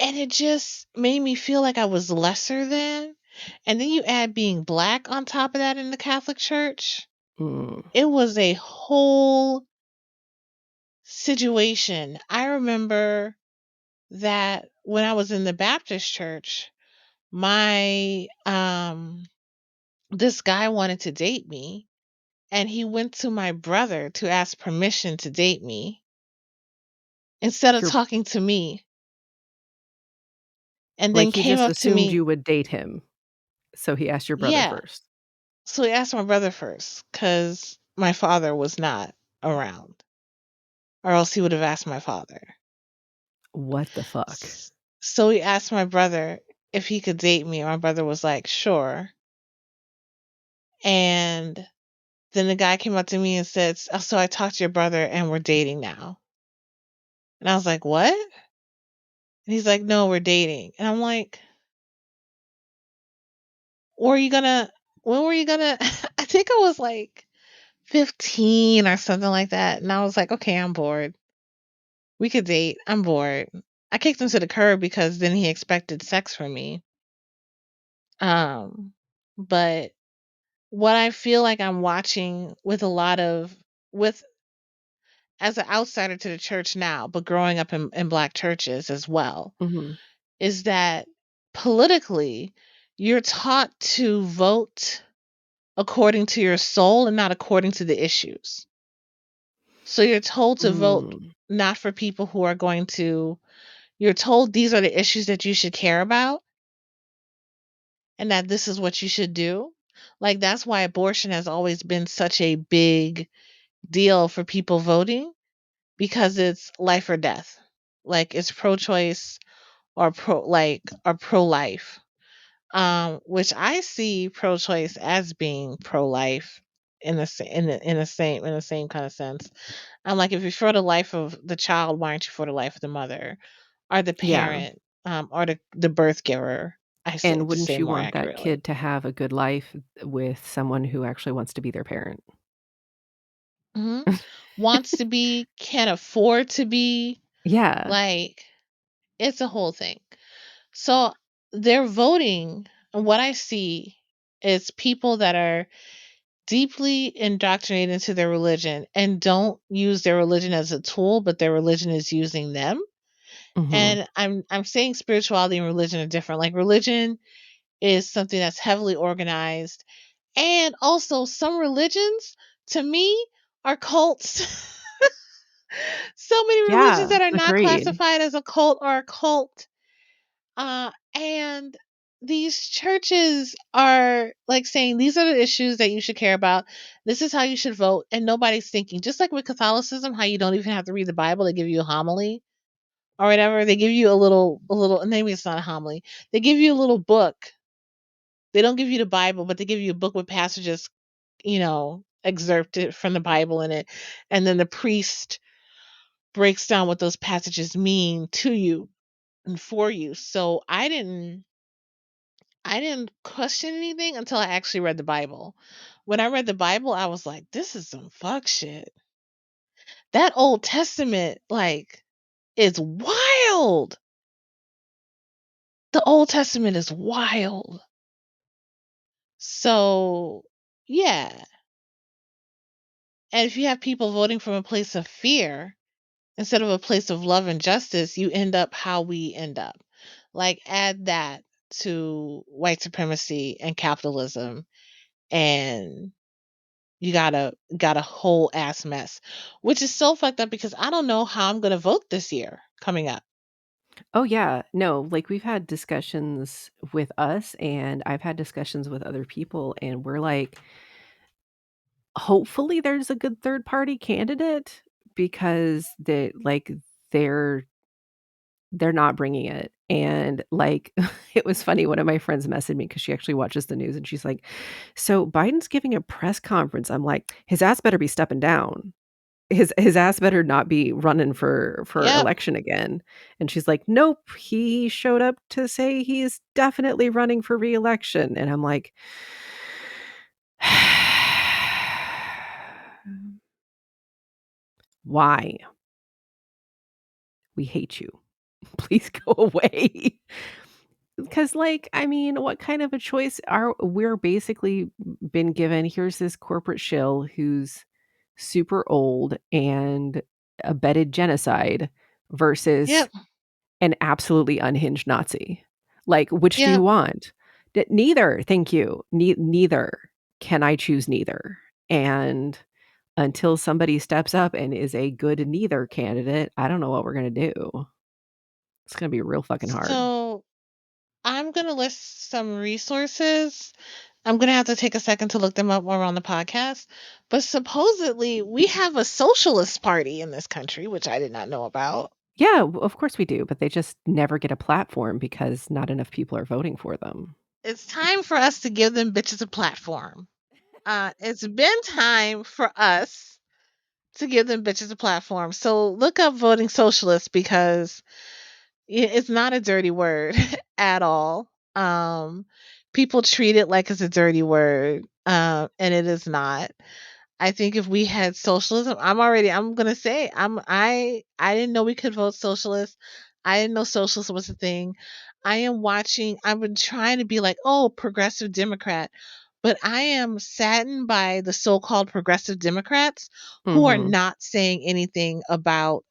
And it just made me feel like I was lesser than. And then you add being black on top of that in the Catholic Church. Mm. It was a whole situation. I remember that when I was in the Baptist church, my this guy wanted to date me, and he went to my brother to ask permission to date me instead of You're talking to me, and like, then he came just up to assumed me. you would date him, so he asked your brother Yeah. first. So he asked my brother first because my father was not around, or else he would have asked my father. What the fuck? S- So he asked my brother if he could date me. And my brother was like, sure. And then the guy came up to me and said, So I talked to your brother and we're dating now." And I was like, "What?" And he's like, "No, we're dating." And I'm like, "Were you gonna, when were you gonna?" I think I was like 15 or something like that. And I was like, "Okay, I'm bored. We could date. I'm bored." I kicked him to the curb because then he expected sex from me. Um, but what I feel like I'm watching with a lot of, with, as an outsider to the church now, but growing up in black churches as well, Mhm. is that politically you're taught to vote according to your soul and not according to the issues. So you're told to vote Mm. not for people who are going to, you're told these are the issues that you should care about and that this is what you should do. Like that's why abortion has always been such a big deal for people voting, because it's life or death. Like it's pro-choice or pro-life. Which I see pro-choice as being pro-life in the in the same kind of sense. I'm like, if you're for the life of the child, why aren't you for the life of the mother or the Yeah, parent, or the birth giver? I say and to wouldn't say you more want that accurately. kid to have a good life with someone who actually wants to be their parent? Hmm. Wants to be, can afford to be, Yeah. like it's a whole thing. So they're voting. And what I see is people that are deeply indoctrinated into their religion and don't use their religion as a tool, but their religion is using them. Mhm. And I'm saying spirituality and religion are different. Like religion is something that's heavily organized, and also some religions to me are cults. So many religions Yeah, that are not agreed. classified as a cult are a cult. And these churches are like saying these are the issues that you should care about. This is how you should vote, and nobody's thinking. Just like with Catholicism, how you don't even have to read the Bible; they give you a homily or whatever. They give you a little. And maybe it's not a homily. They give you a little book. They don't give you the Bible, but they give you a book with passages, excerpted from the Bible in it, and then the priest breaks down what those passages mean to you and for you. So I didn't question anything until I actually read the Bible. When I read the Bible, I was like, this is some fuck shit. That Old Testament, like, is wild. The Old Testament is wild. So, yeah. And if you have people voting from a place of fear instead of a place of love and justice, you end up how we end up. Like, add that to white supremacy and capitalism, and you got a whole ass mess, which is so fucked up because I don't know how I'm gonna vote this year coming up. Oh, yeah. No, like, we've had discussions with us, and I've had discussions with other people, and we're like, hopefully, there's a good third party candidate because they're they're not bringing it. And like, it was funny. One of my friends messaged me because she actually watches the news, and she's like, "So Biden's giving a press conference." I'm like, "His ass better be stepping down. His ass better not be running for Yep. election again." And she's like, "Nope, he showed up to say he's definitely running for reelection." And I'm like, "Why? We hate you. Please go away." Because, like, I mean, what kind of a choice are we're basically been given, here's this corporate shill who's super old and abetted genocide versus Yep. an absolutely unhinged Nazi. Like, which do you Yep. want? Neither, thank you. Neither. Can I choose neither? And until somebody steps up and is a good neither candidate, I don't know what we're gonna do. It's gonna be real fucking hard. So I'm gonna list some resources. I'm gonna have to take a second to look them up while we're on the podcast. But supposedly we have a socialist party in this country, which I did not know about. Yeah, of course we do, but they just never get a platform because not enough people are voting for them. It's time for us to give them bitches a platform. It's been time for us to give them bitches a platform. So look up voting socialist because it's not a dirty word at all. People treat it like it's a dirty word, and it is not. I think if we had socialism, I'm gonna say I didn't know we could vote socialist. I didn't know socialism was a thing. I've been trying to be like, oh, progressive Democrat, but I am saddened by the so-called progressive Democrats who are Mhm. not saying anything about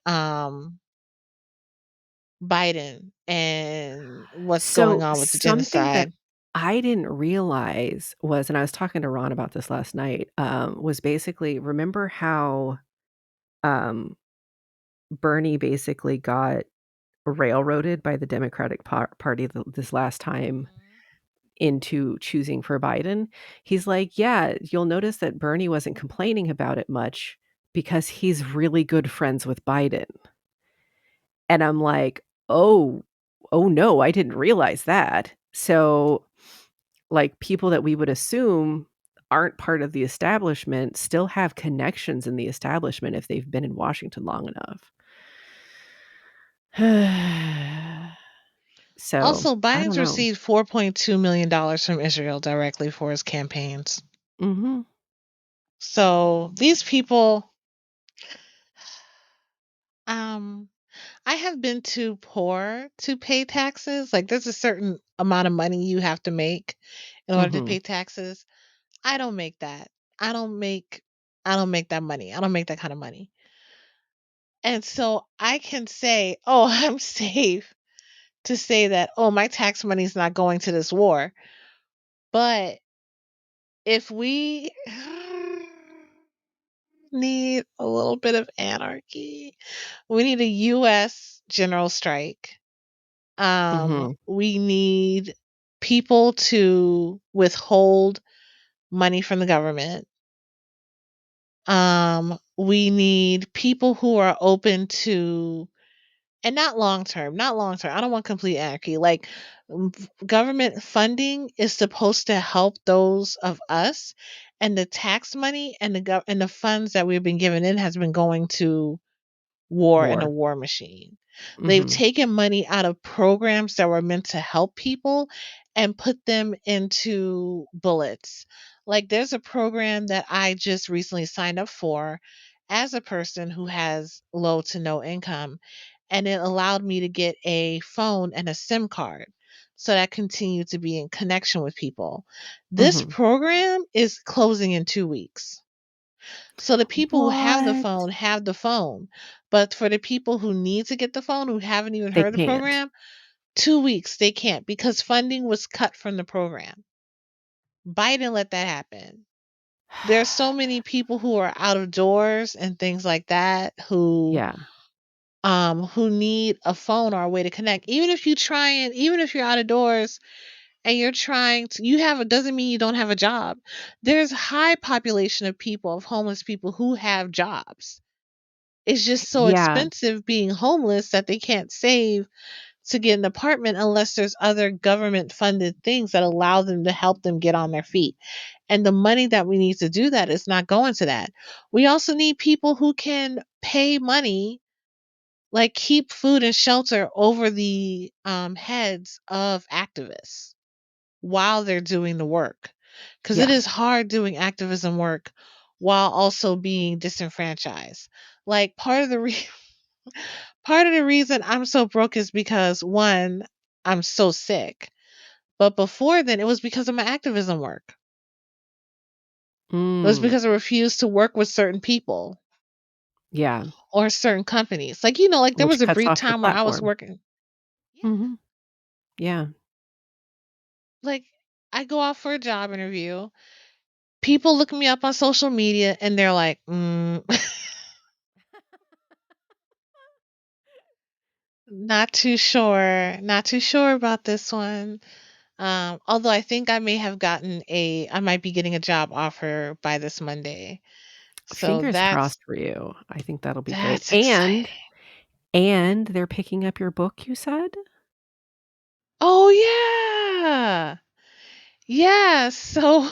Biden and what's going So, on with the something that genocide. I didn't realize was, and I was talking to Ron about this last night, was basically, remember how, um, Bernie basically got railroaded by the Democratic Party this last time Mhm. into choosing for Biden? He's like, "Yeah, you'll notice that Bernie wasn't complaining about it much because he's really good friends with Biden." And I'm like, "Oh, oh no, I didn't realize that." So, like, people that we would assume aren't part of the establishment still have connections in the establishment if they've been in Washington long enough. So, Also, I don't Biden's know. received $4.2 million from Israel directly for his campaigns. Mhm, So these people, um, I have been too poor to pay taxes. Like there's a certain amount of money you have to make in order to mhm. pay taxes. I don't make that. I don't make I don't make that money. I don't make that kind of money. And so I can say, "Oh, I'm safe to say that, oh, my tax money is not going to this war." But if we need a little bit of anarchy, we need a US general strike. Mhm. We need people to withhold money from the government. We need people who are open to, and not long term, not long term. I don't want complete anarchy. Like government funding is supposed to help those of us, and the tax money and and the funds that we've been given in has been going to war and a War. war machine. They've Mhm, taken money out of programs that were meant to help people and put them into bullets. Like there's a program that I just recently signed up for as a person who has low to no income, and it allowed me to get a phone and a SIM card so that I continue to be in connection with people. This mhm. program is closing in 2 weeks. So the people who What? have the phone, but for the people who need to get the phone who haven't even They heard the can't. program, 2 weeks they can't because funding was cut from the program. Biden let that happen. There are so many people who are out of doors and things like that Yeah. who need a phone or a way to connect. Even if you're out of doors and you're trying to, you have a doesn't mean you don't have a job. There's a high population of people, of homeless people who have jobs. It's just so Yeah. expensive being homeless that they can't save to get an apartment unless there's other government funded things that allow them to help them get on their feet. And the money that we need to do that is not going to that. We also need people who can pay money, like keep food and shelter over the heads of activists while they're doing the work. Because it Yeah. is hard doing activism work while also being disenfranchised. Like part of the reason I'm so broke is because one, I'm so sick. But before then, it was because of my activism work. It was Mm. because I refused to work with certain people Yeah. or certain companies. Like, like there Which was a cuts brief off your time where I was platform. working. Yeah. Mhm. Yeah. Like, I go out for a job interview. People look me up on social media and they're like, not too sure. Not too sure about this one. Although I think I might be getting a job offer by this Monday. So Fingers crossed for you. I think that'll be great. that's exciting. And they're picking up your book, you said? Oh yeah. Yeah. So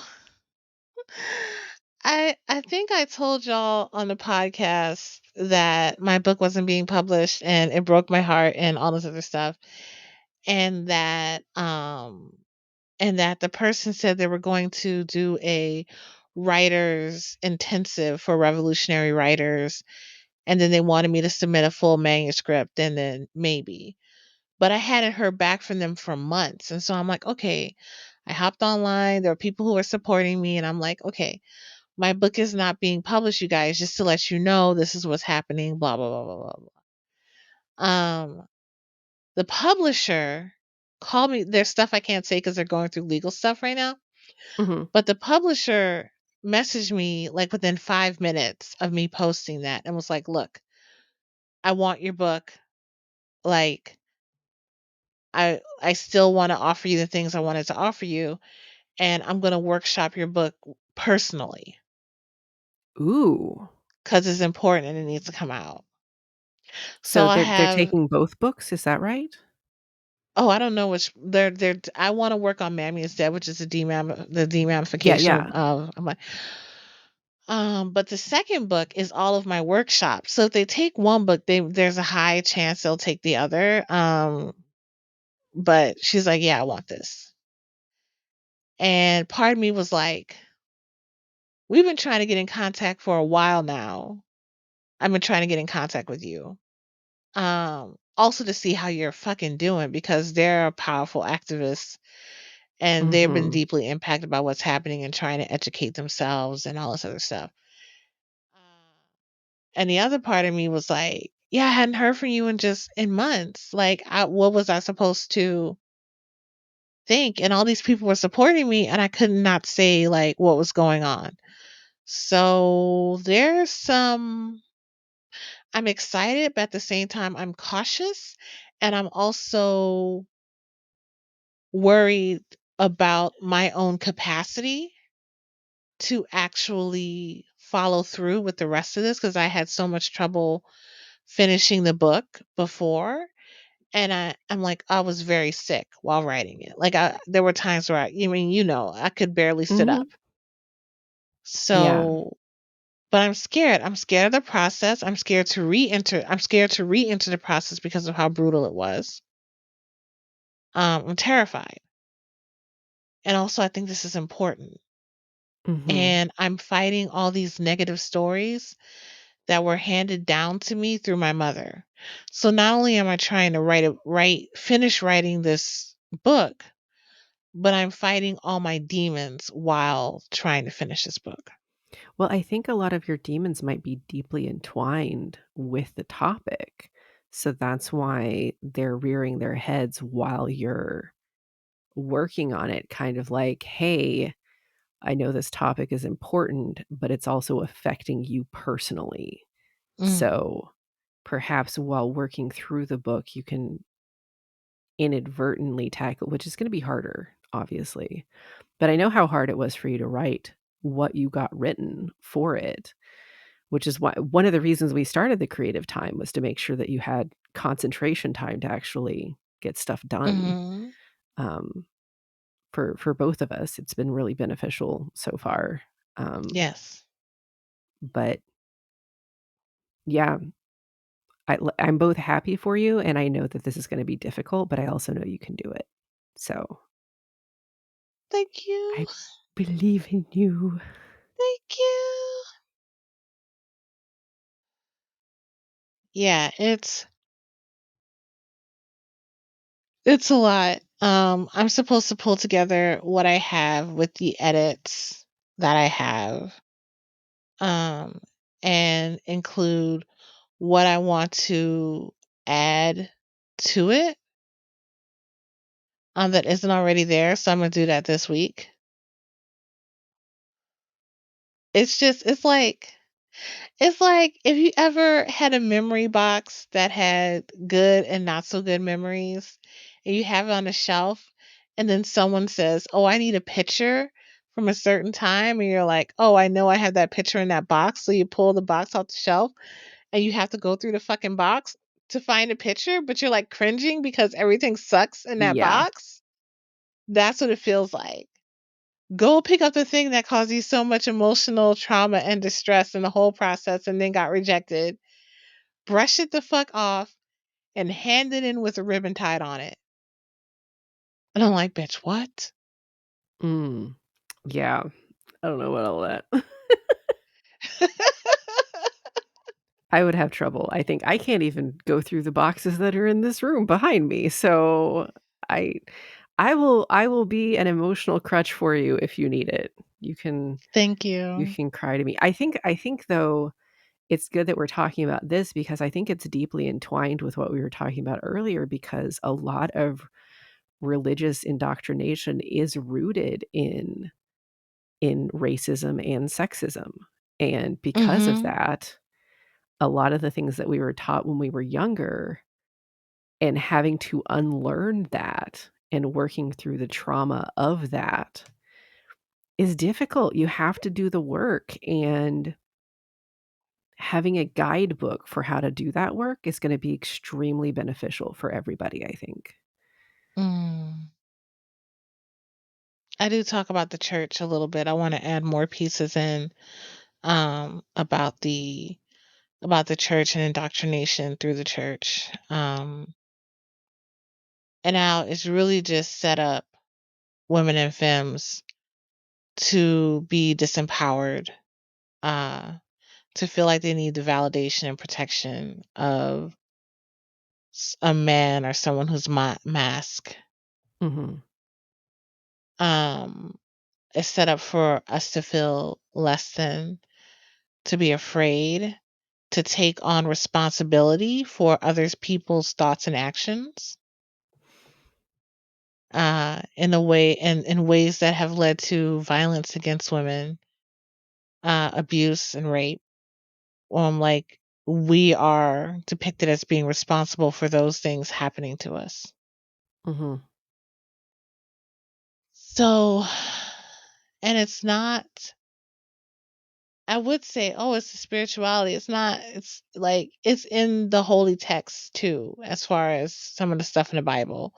I think I told y'all on the podcast that my book wasn't being published and it broke my heart and all this other stuff. And that the person said they were going to do a writers intensive for revolutionary writers, and then they wanted me to submit a full manuscript and then maybe. But I hadn't heard back from them for months. And so I'm like, okay, I hopped online. There are people who are supporting me. And I'm like, okay, my book is not being published, you guys, just to let you know this is what's happening, blah, blah, blah, blah, blah, blah. The publisher called me. There's stuff I can't say because they're going through legal stuff right now. Mhm. But the publisher messaged me like within 5 minutes of me posting that and was like, look, I want your book. Like, I still want to offer you the things I wanted to offer you, and I'm going to workshop your book personally Ooh. because it's important and it needs to come out. So So I they're have taking both books, is that right? Oh, I don't know which they're I want to work on Mammy is Dead, which is the Yeah, demamification yeah. of my but the second book is all of my workshops. So if they take one book, there's a high chance they'll take the other. But she's like, "Yeah, I want this." And part of me was like, "We've been trying to get in contact for a while now. I've been trying to get in contact with you." Also to see how you're fucking doing because they're powerful activists and they've been Mhm. deeply impacted by what's happening and trying to educate themselves and all this other stuff. And the other part of me was like, yeah, I hadn't heard from you in months. Like, what was I supposed to think? And all these people were supporting me, and I could not say like what was going on. So there's some. I'm excited, but at the same time, I'm cautious, and I'm also worried about my own capacity to actually follow through with the rest of this because I had so much trouble finishing the book before. And I'm like, I was very sick while writing it. Like there were times where I could barely sit up. Mhm. Yeah. So, but I'm scared. I'm scared of the process. I'm scared to re-enter the process because of how brutal it was. I'm terrified. And also I think this is important. Mhm. And I'm fighting all these negative stories that were handed down to me through my mother. So not only am I trying to finish writing this book, but I'm fighting all my demons while trying to finish this book. Well, I think a lot of your demons might be deeply entwined with the topic. So that's why they're rearing their heads while you're working on it, kind of like, "Hey, I know this topic is important, but it's also affecting you personally." Mm, So perhaps while working through the book, you can inadvertently tackle, which is going to be harder, obviously. But I know how hard it was for you to write what you got written for it, which is why one of the reasons we started the creative time was to make sure that you had concentration time to actually get stuff done. Mhm. Um, for both of us, it's been really beneficial so far. Yes. But yeah, I'm both happy for you, and I know that this is gonna be difficult, but I also know you can do it. So, Thank you. I believe in you. Thank you. Yeah, it's a lot. I'm supposed to pull together what I have with the edits that I have, um, and include what I want to add to it, that isn't already there. So I'm gonna do that this week. It's like if you ever had a memory box that had good and not so good memories, and you have it on a shelf, and then someone says, "Oh, I need a picture from a certain time," and you're like, "Oh, I know I have that picture in that box." So you pull the box off the shelf, and you have to go through the fucking box to find a picture, but you're like cringing because everything sucks in that Yeah. box. That's what it feels like. Go pick up the thing that caused you so much emotional trauma and distress in the whole process and then got rejected. Brush it the fuck off and hand it in with a ribbon tied on it. And I'm like, bitch, what? Mm. Yeah. I don't know about all that. I would have trouble. I think I can't even go through the boxes that are in this room behind me. So I I will be an emotional crutch for you if you need it. You can Thank you you. can cry to me. I think though it's good that we're talking about this because I think it's deeply entwined with what we were talking about earlier because a lot of religious indoctrination is rooted in racism and sexism. And because of Mhm. that, a lot of the things that we were taught when we were younger and having to unlearn that and working through the trauma of that is difficult. You have to do the work, and having a guidebook for how to do that work is gonna be extremely beneficial for everybody, I think. Mm. I do talk about the church a little bit. I want to add more pieces in about the church and indoctrination through the church. And how it's really just set up women and femmes to be disempowered, uh, to feel like they need the validation and protection of a man or someone who's masked. Mhm. Um, it's set up for us to feel less than, to be afraid, to take on responsibility for others people's thoughts and actions, in a way, and in ways that have led to violence against women, abuse and rape. Like, we are depicted as being responsible for those things happening to us. Mhm. So, and it's not, I would say, oh, it's the spirituality. It's not, it's like, it's in the holy text too, as far as some of the stuff in the Bible.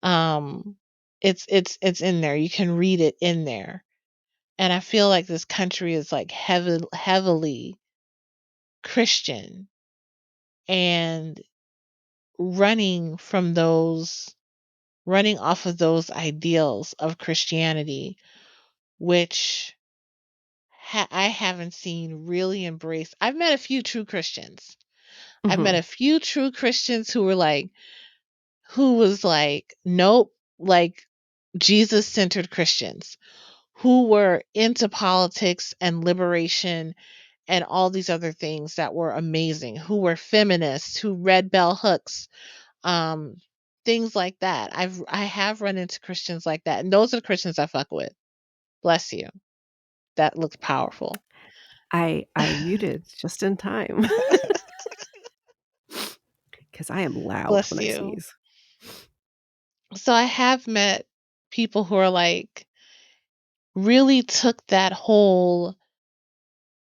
Um, it's in there. You can read it in there. And I feel like this country is like heavily Christian, and running from those running off of those ideals of Christianity, which I haven't seen really embrace. I've met a few true Christians. I've met Mhm. a few true Christians who were like, who was like, nope, like Jesus centered Christians who were into politics and liberation and all these other things that were amazing, who were feminists, who read bell hooks, um, things like that. I have run into Christians like that, and those are the Christians I fuck with. Bless you. That looks powerful. I muted just in time because I am loud Bless when I you. sneeze. So I have met people who are like really took that whole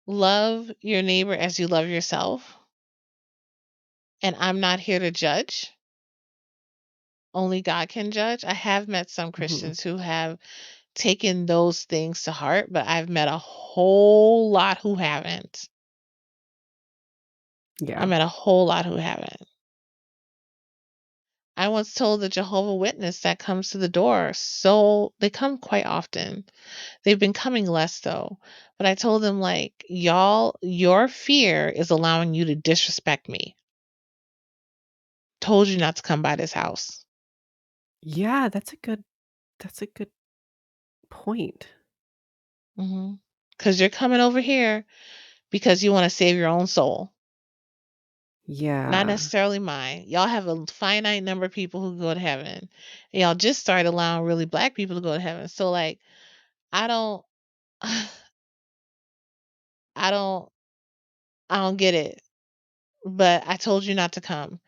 Love your neighbor as you love yourself. And I'm not here to judge. Only God can judge. I have met some Mhm. Christians who have taken those things to heart, but I've met a whole lot who haven't. I Yeah. met a whole lot who haven't. I once told a Jehovah Witness that comes to the door, so they come quite often. They've been coming less though. But I told them like, y'all, your fear is allowing you to disrespect me. Told you not to come by this house. Yeah, that's a good point. Mhm. Cuz you're coming over here because you want to save your own soul, not Yeah. necessarily mine. Y'all have a finite number of people who go to heaven. And y'all just started allowing really black people to go to heaven. So like, I don't I don't I don't get it. But I told you not to come.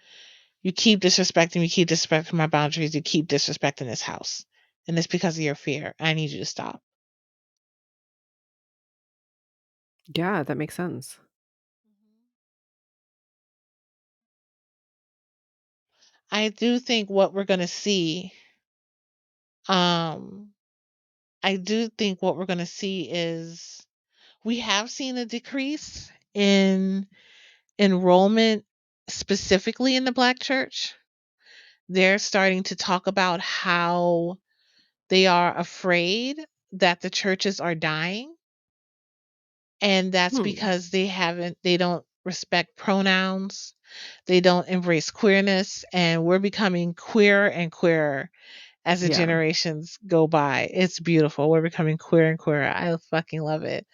You keep disrespecting me, keep disrespecting my boundaries, you keep disrespecting this house. And it's because of your fear. I need you to stop. Yeah, that makes sense. I do think what we're gonna see, um, I do think what we're gonna see is we have seen a decrease in enrollment specifically in the black church. They're starting to talk about how they are afraid that the churches are dying. And that's Hmm. because they don't respect pronouns. They don't embrace queerness. And we're becoming queerer and queerer as the Yeah, generations go by. It's beautiful. We're becoming queerer and queerer. I fucking love it.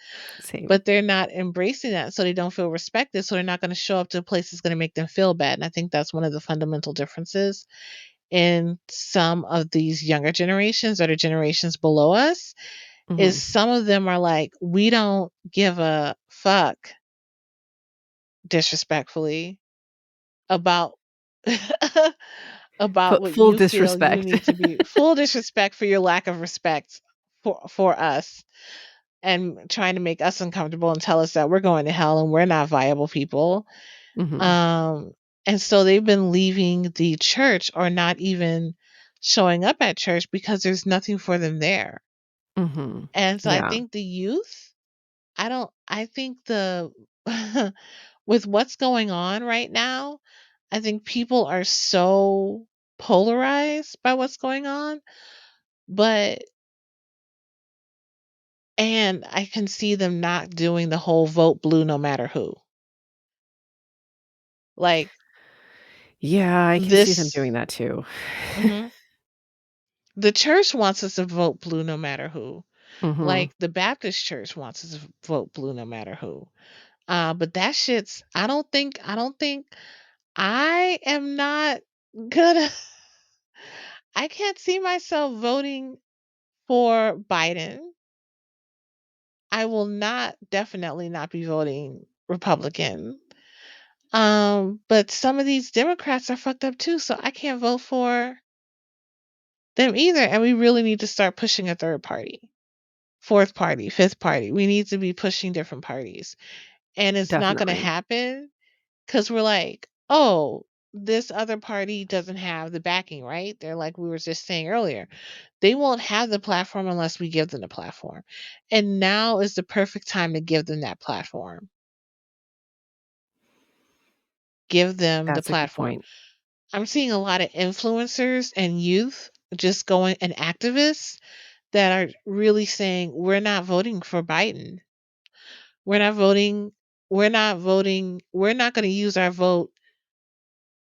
same. But they're not embracing that. So they don't feel respected. So they're not going to show up to a place that's going to make them feel bad. And I think that's one of the fundamental differences in some of these younger generations or the generations below us is Mhm. some of them are like, we don't give a fuck, disrespectfully, about about what Full you feel you disrespect. need to be full disrespect for your lack of respect for us and trying to make us uncomfortable and tell us that we're going to hell and we're not viable people. Mhm. Um and so they've been leaving the church or not even showing up at church because there's nothing for them there. Mhm. And so I Yeah. think the youth, I think the with what's going on right now, I think people are so polarized by what's going on, but and I can see them not doing the whole vote blue no matter who. Like Yeah, I can see them this doing that too. mhm. The church wants us to vote blue no matter who. Mhm. Like the Baptist church wants us to vote blue no matter who. But that shit's I don't think I am not gonna I can't see myself voting for Biden. I will not definitely not be voting Republican. But some of these Democrats are fucked up too, so I can't vote for them either. And we really need to start pushing a third party, fourth party, fifth party. We need to be pushing different parties. And it's not going to Definitely. happen because we're like, oh, this other party doesn't have the backing, right? They're like we were just saying earlier. They won't have the platform unless we give them the platform. And now is the perfect time to give them that platform. Give them the That's a good platform. point. I'm seeing a lot of influencers and youth just going and activists that are really saying we're not voting for Biden. We're not voting we're not going to use our vote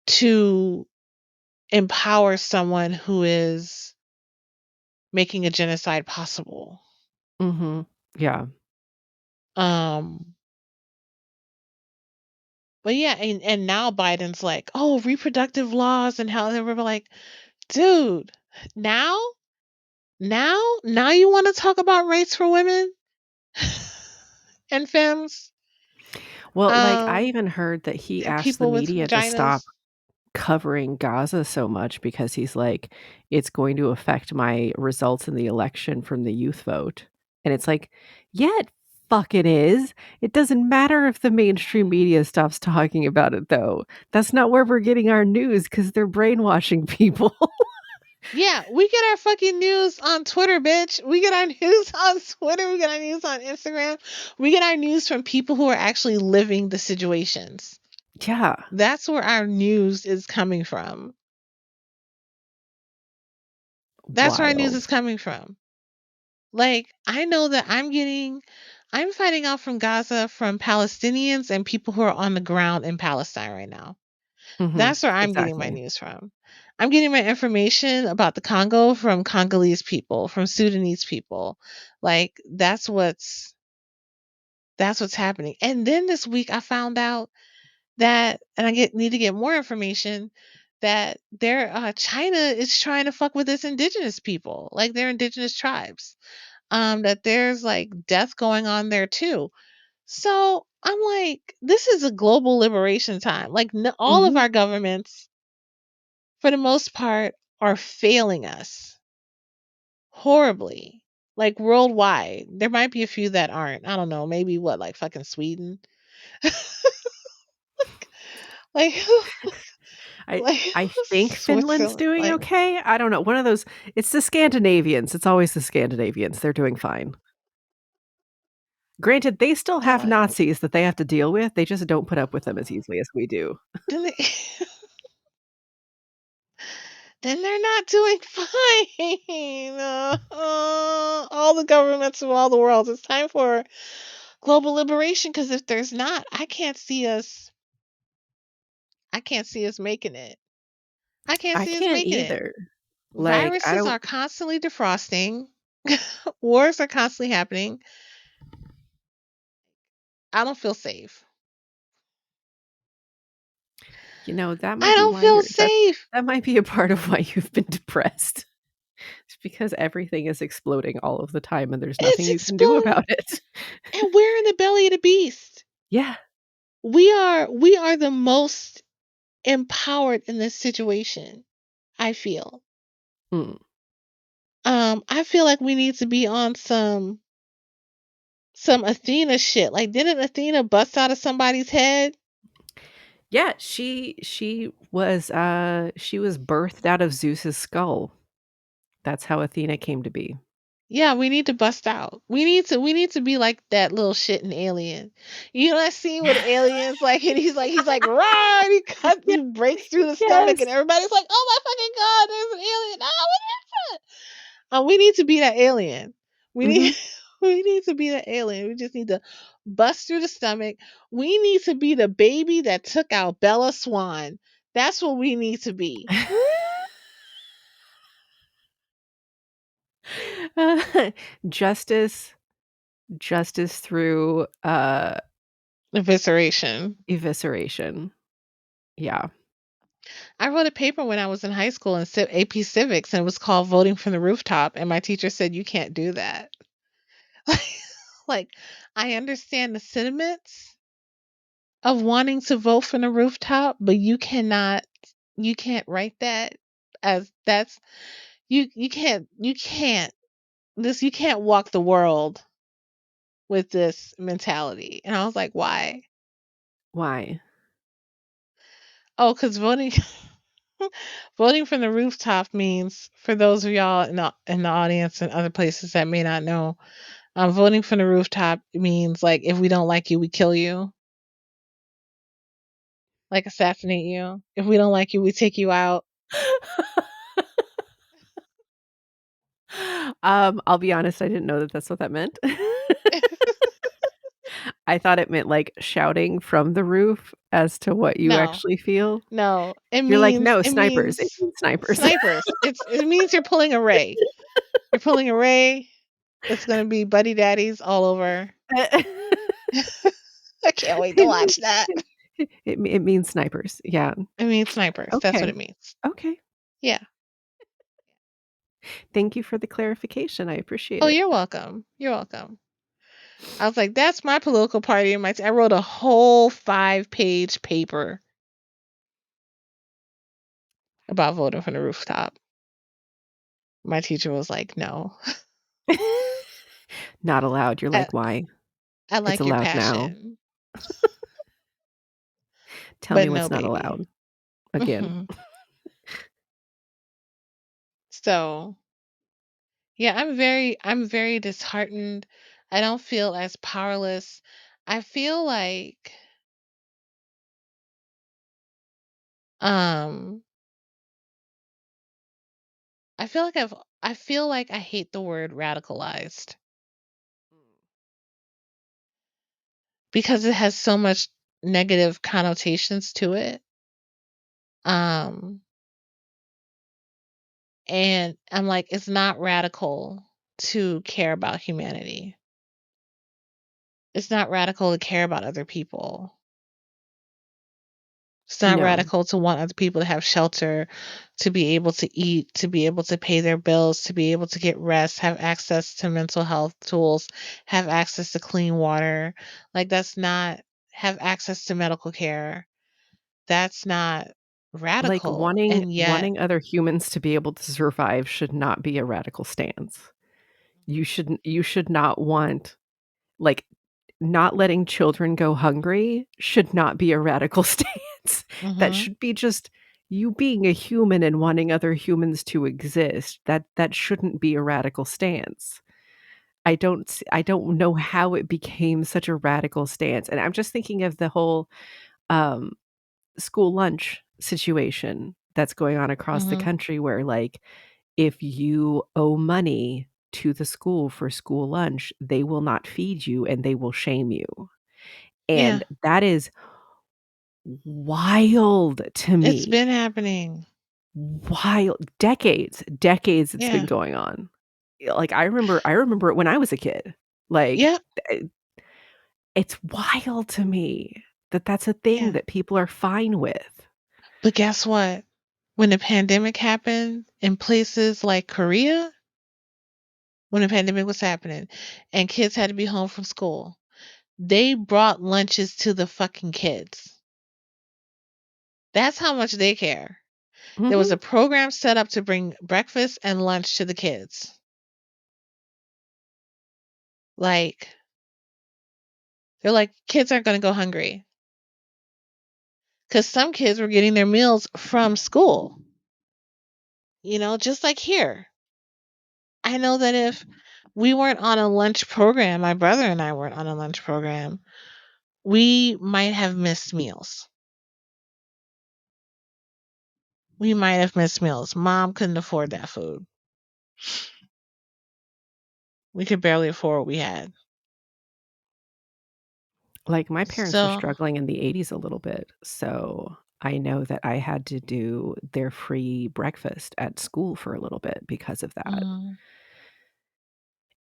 to empower someone who is making a genocide possible. Mhm. Yeah. Um but yeah, and now Biden's like, "Oh, reproductive laws and how they were like, dude, now now you want to talk about rights for women and femmes, Well, like, I um, even heard that he and asked the people with media to stop vaginas." covering Gaza so much because he's like, "It's going to affect my results in the election from the youth vote." And it's like, "Yeah, it fucking is. It doesn't matter if the mainstream media stops talking about it, though. That's not where we're getting our news because 'cause they're brainwashing people. Yeah, we get our fucking news on Twitter, bitch. We get our news on Twitter. We get our news on Instagram. We get our news from people who are actually living the situations. Yeah. That's where our news is coming from. That's where our news Wild. is coming from. Like, I know that I'm finding out from Gaza from Palestinians and people who are on the ground in Palestine right now. Mhm. That's where I'm getting my Exactly. news from. I'm getting my information about the Congo from Congolese people, from Sudanese people. Like, that's what's happening. And then this week I found out that, and need to get more information, that China is trying to fuck with its indigenous people, like their indigenous tribes. That there's like death going on there too. So I'm like, this is a global liberation time. Like, all of Mhm. our governments, for the most part, are failing us horribly. Like, worldwide. There might be a few that aren't. I don't know. Maybe what, like fucking Sweden? Like, I like I think Finland's Switzerland. doing Like, okay. I don't know. One of those it's the Scandinavians. It's always the Scandinavians. They're doing fine. Granted, they still I'm have like, Nazis that they have to deal with. They just don't put up with them as easily as we do. then they, then they're not doing fine. All the governments of all the world. It's time for global liberation, because if there's not, I can't see us making it. I can't I see us can't making it. either. Like, I Viruses don't are constantly defrosting. Wars are constantly happening. I don't feel safe. that I might be don't why feel you're safe. that might be a part of why you've been depressed. It's because everything is exploding all of the time and there's nothing It's you can do exploding, about it. and we're in the belly of the beast. Yeah. We are the most empowered in this situation, I feel. Mm. I feel like we need to be on some Athena shit. Like, didn't Athena bust out of somebody's head? Yeah, she was birthed out of Zeus's skull. That's how Athena came to be. Yeah, we need to bust out. We need to be like that little shit in Alien. You know that scene with aliens, like, and he's like rah, and Yeah, he breaks through the stomach, and yes. everybody's like, oh my fucking god, there's an alien. Oh, what is that? We need to be that alien. We need Mhm. we need to be that alien. We just need to bust through the stomach. We need to be the baby that took out Bella Swan. That's what we need to be. Uh, justice justice through, Evisceration. evisceration. Yeah. I wrote a paper when I was in high school in AP Civics, and it was called Voting from the Rooftop. And my teacher said, you can't do that. Like, I understand the sentiments of wanting to vote from the rooftop, but you can't write that as that's, you can't walk the world with this mentality. And I was like, why? Why? Oh, because voting from the rooftop means, for those of y'all in the audience and other places that may not know, voting from the rooftop means, like, if we don't like you, we kill you, like assassinate you. If we don't like you, we take you out. I'll be honest, I didn't know that that's what that meant. I thought it meant, like, shouting from the roof as to what you No, actually feel. no, it You're like, means "No, it snipers." It means means snipers. snipers. It means you're pulling a Ray. You're pulling a Ray. It's gonna be buddy daddies all over. I can't wait to It means watch that. it means snipers. Yeah. It means snipers. That's what Okay. it means. Okay. Yeah. Thank you for the clarification. I appreciate Oh, it. you're welcome. You're welcome. I was like, that's my political party. And I wrote a whole 5-page paper about voting from the rooftop. My teacher was like, no. Not allowed. You're Uh, like, "Why?" I It's like your allowed now. passion, Tell but me no, what's not baby. allowed again. Mhm. So, yeah, I'm very disheartened. I don't feel as powerless. I feel like um I feel like I feel like I hate the word radicalized because it has so much negative connotations to it. Um and I'm like, it's not radical to care about humanity. It's not radical to care about other people. It's not No. radical to want other people to have shelter, to be able to eat, to be able to pay their bills, to be able to get rest, have access to mental health tools, have access to clean water. Like, that's not, have access to medical care. That's not Like, radical. wanting And yet, wanting other humans to be able to survive should not be a radical stance. You should not want like, not letting children go hungry should not be a radical stance. That mhm, should be just you being a human and wanting other humans to exist. That shouldn't be a radical stance. I don't know how it became such a radical stance, and I'm just thinking of the whole, um, school lunch situation that's going on across the mhm. country where, like, if you owe money to the school for school lunch, they will not feed you and they will shame you. Yeah, And that is wild to it's me. been happening. Decades it's been Yeah, going on. Like, I remember it when I was a kid. Like, yeah. eh, it's wild to me that that's a thing Yeah. that people are fine with. But guess what? When the pandemic happened in places like Korea, when the pandemic was happening and kids had to be home from school, they brought lunches to the fucking kids. That's how much they care. There was Mhm. a program set up to bring breakfast and lunch to the kids. Like, they're like, kids aren't going to go hungry. Because some kids were getting their meals from school, just like here. I know that if we weren't on a lunch program, my brother and I weren't on a lunch program, we might have missed meals. We might have missed meals. Mom couldn't afford that food. We could barely afford what we had. Like, my parents were So, struggling in the '80s a little bit, so I know that I had to do their free breakfast at school for a little bit because of that. mm,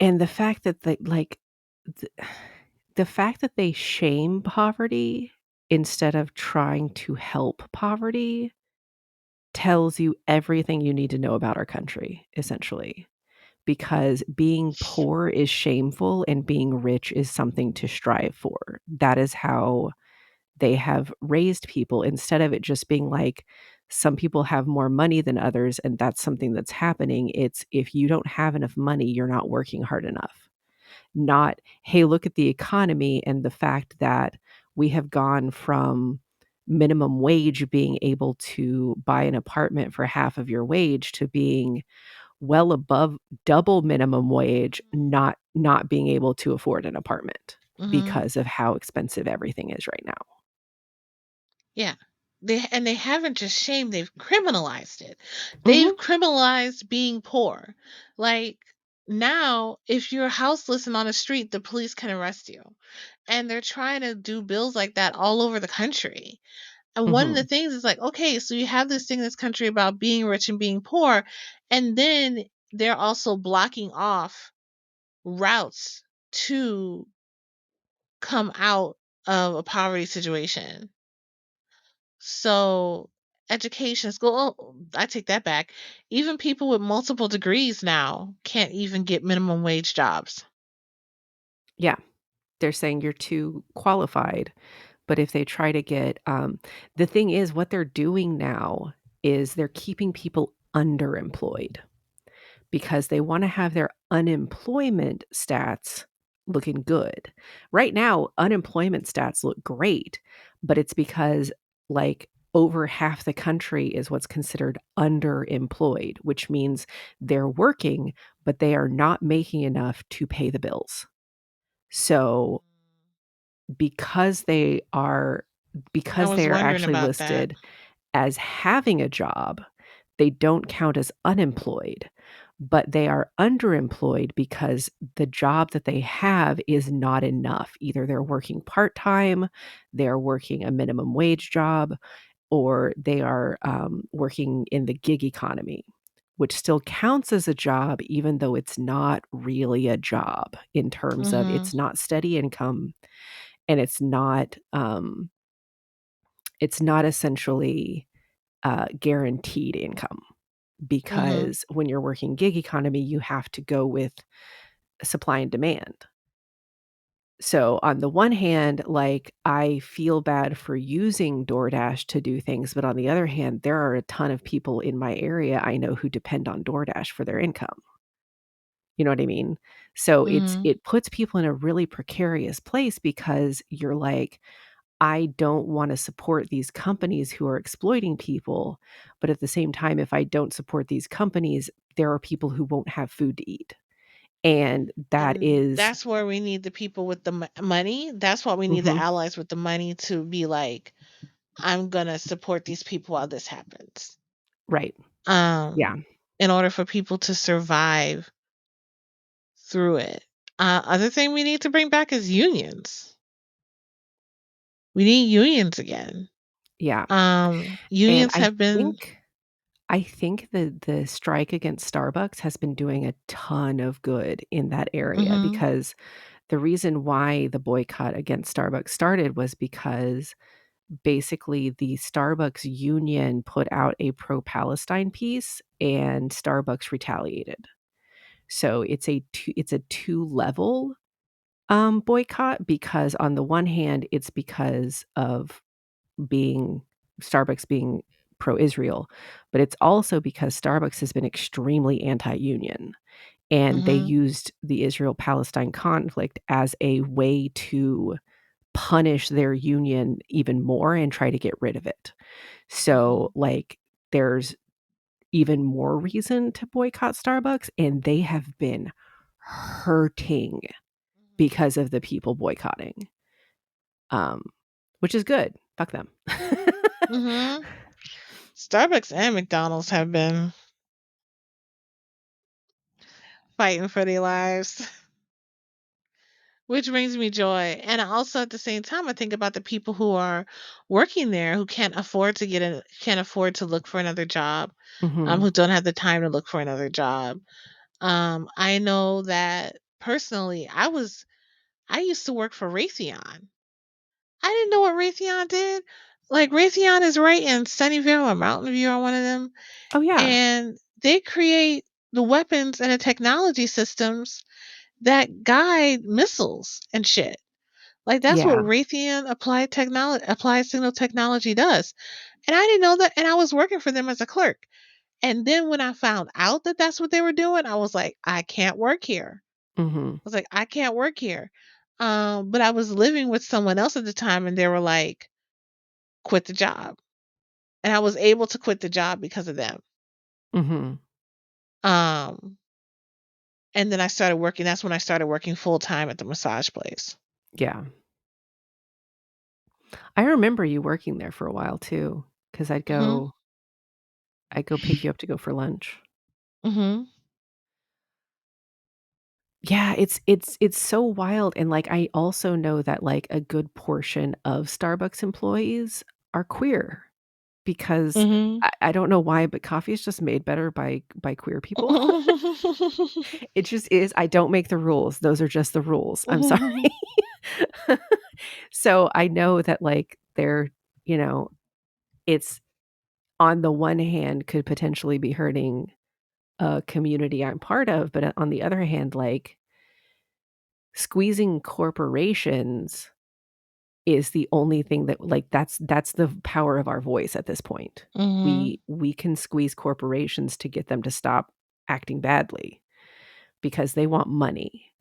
And the fact that they like, th the fact that they shame poverty instead of trying to help poverty tells you everything you need to know about our country, essentially. Because being poor is shameful and being rich is something to strive for. That is how they have raised people instead of it just being like some people have more money than others and that's something that's happening. It's if you don't have enough money, you're not working hard enough. Not, hey, look at the economy and the fact that we have gone from minimum wage being able to buy an apartment for half of your wage to being well above double minimum wage, not being able to afford an apartment mhm, because of how expensive everything is right now. yeah. They haven't just shamed, they've criminalized it. They've Mhm. criminalized being poor. Like, now, if you're houseless and on the street, the police can arrest you. And they're trying to do bills like that all over the country. And one of the Mhm. things is like, okay, so you have this thing in this country about being rich and being poor, and then they're also blocking off routes to come out of a poverty situation. So, education, school, oh, I take that back. Even people with multiple degrees now can't even get minimum wage jobs. Yeah, they're saying you're too qualified, but if they try to get, the thing is what they're doing now is they're keeping people underemployed because they wanna have their unemployment stats looking good. Right now, unemployment stats look great, but it's because like over half the country is what's considered underemployed, which means they're working, but they are not making enough to pay the bills. So because they are I because they was are wondering actually about that. listed as having a job, they don't count as unemployed, but they are underemployed because the job that they have is not enough. Either they're working part-time, they're working a minimum wage job, or they are working in the gig economy, which still counts as a job, even though it's not really a job in terms of Mhm. it's not steady income and it's not essentially guaranteed income Mhm. because when you're working gig economy, you have to go with supply and demand. So on the one hand, like I feel bad for using DoorDash to do things, but on the other hand, there are a ton of people in my area I know who depend on DoorDash for their income. You know what I mean? So Mhm. it puts people in a really precarious place because you're like, I don't wanna support these companies who are exploiting people, but at the same time, if I don't support these companies, there are people who won't have food to eat, and that And is that's where we need the people with the money. That's why we need the Mhm. allies with the money to be like, I'm gonna support these people while this happens. Right. Yeah. Um, in order for people to survive through it. Other thing we need to bring back is unions. We need unions again. Yeah, and Unions have been. I think the strike against Starbucks has been doing a ton of good in that area Mhm. because the reason why the boycott against Starbucks started was because basically the Starbucks union put out a pro-Palestine piece and Starbucks retaliated. So it's a two-level, boycott because on the one hand, it's because of being Starbucks being pro-Israel, but it's also because Starbucks has been extremely anti-union, and they Mhm. used the Israel-Palestine conflict as a way to punish their union even more and try to get rid of it. So, Mhm. like, there's even more reason to boycott Starbucks, and they have been hurting because of the people boycotting, um, which is good. Fuck them. Mhm. Starbucks and McDonald's have been fighting for their lives, which brings me joy. And I also, at the same time, I think about the people who are working there who can't afford to look for another job, Mhm. who don't have the time to look for another job. I know that personally, I used to work for Raytheon. I didn't know what Raytheon did. Like Raytheon is right in Sunnyvale or Mountain View or one of them, Oh, yeah. and they create the weapons and the technology systems that guide missiles and shit. Like that's what Yeah. Raytheon applied signal technology does. And I didn't know that, and I was working for them as a clerk. And then when I found out that that's what they were doing, I was like, I can't work here. Mhm. I was like, I can't work here. But I was living with someone else at the time, and they were like, quit the job. And I was able to quit the job because of them. Mhm. Um, and then I started working. That's when I started working full time at the massage place. Yeah. I remember you working there for a while too, because 'cause Mhm. I'd go pick you up to go for lunch. Mhm. Yeah, it's so wild, and, like, I also know that, like, a good portion of Starbucks employees are queer because Mhm. I don't know why, but coffee is just made better by queer people. It just is. I don't make the rules. Those are just the rules. I'm sorry. So, I know that, like, they're you know, it's on the one hand could potentially be hurting a community I'm part of, but on the other hand, like, squeezing corporations is the only thing that like, that's the power of our voice at this point. Mhm. We can squeeze corporations to get them to stop acting badly because they want money.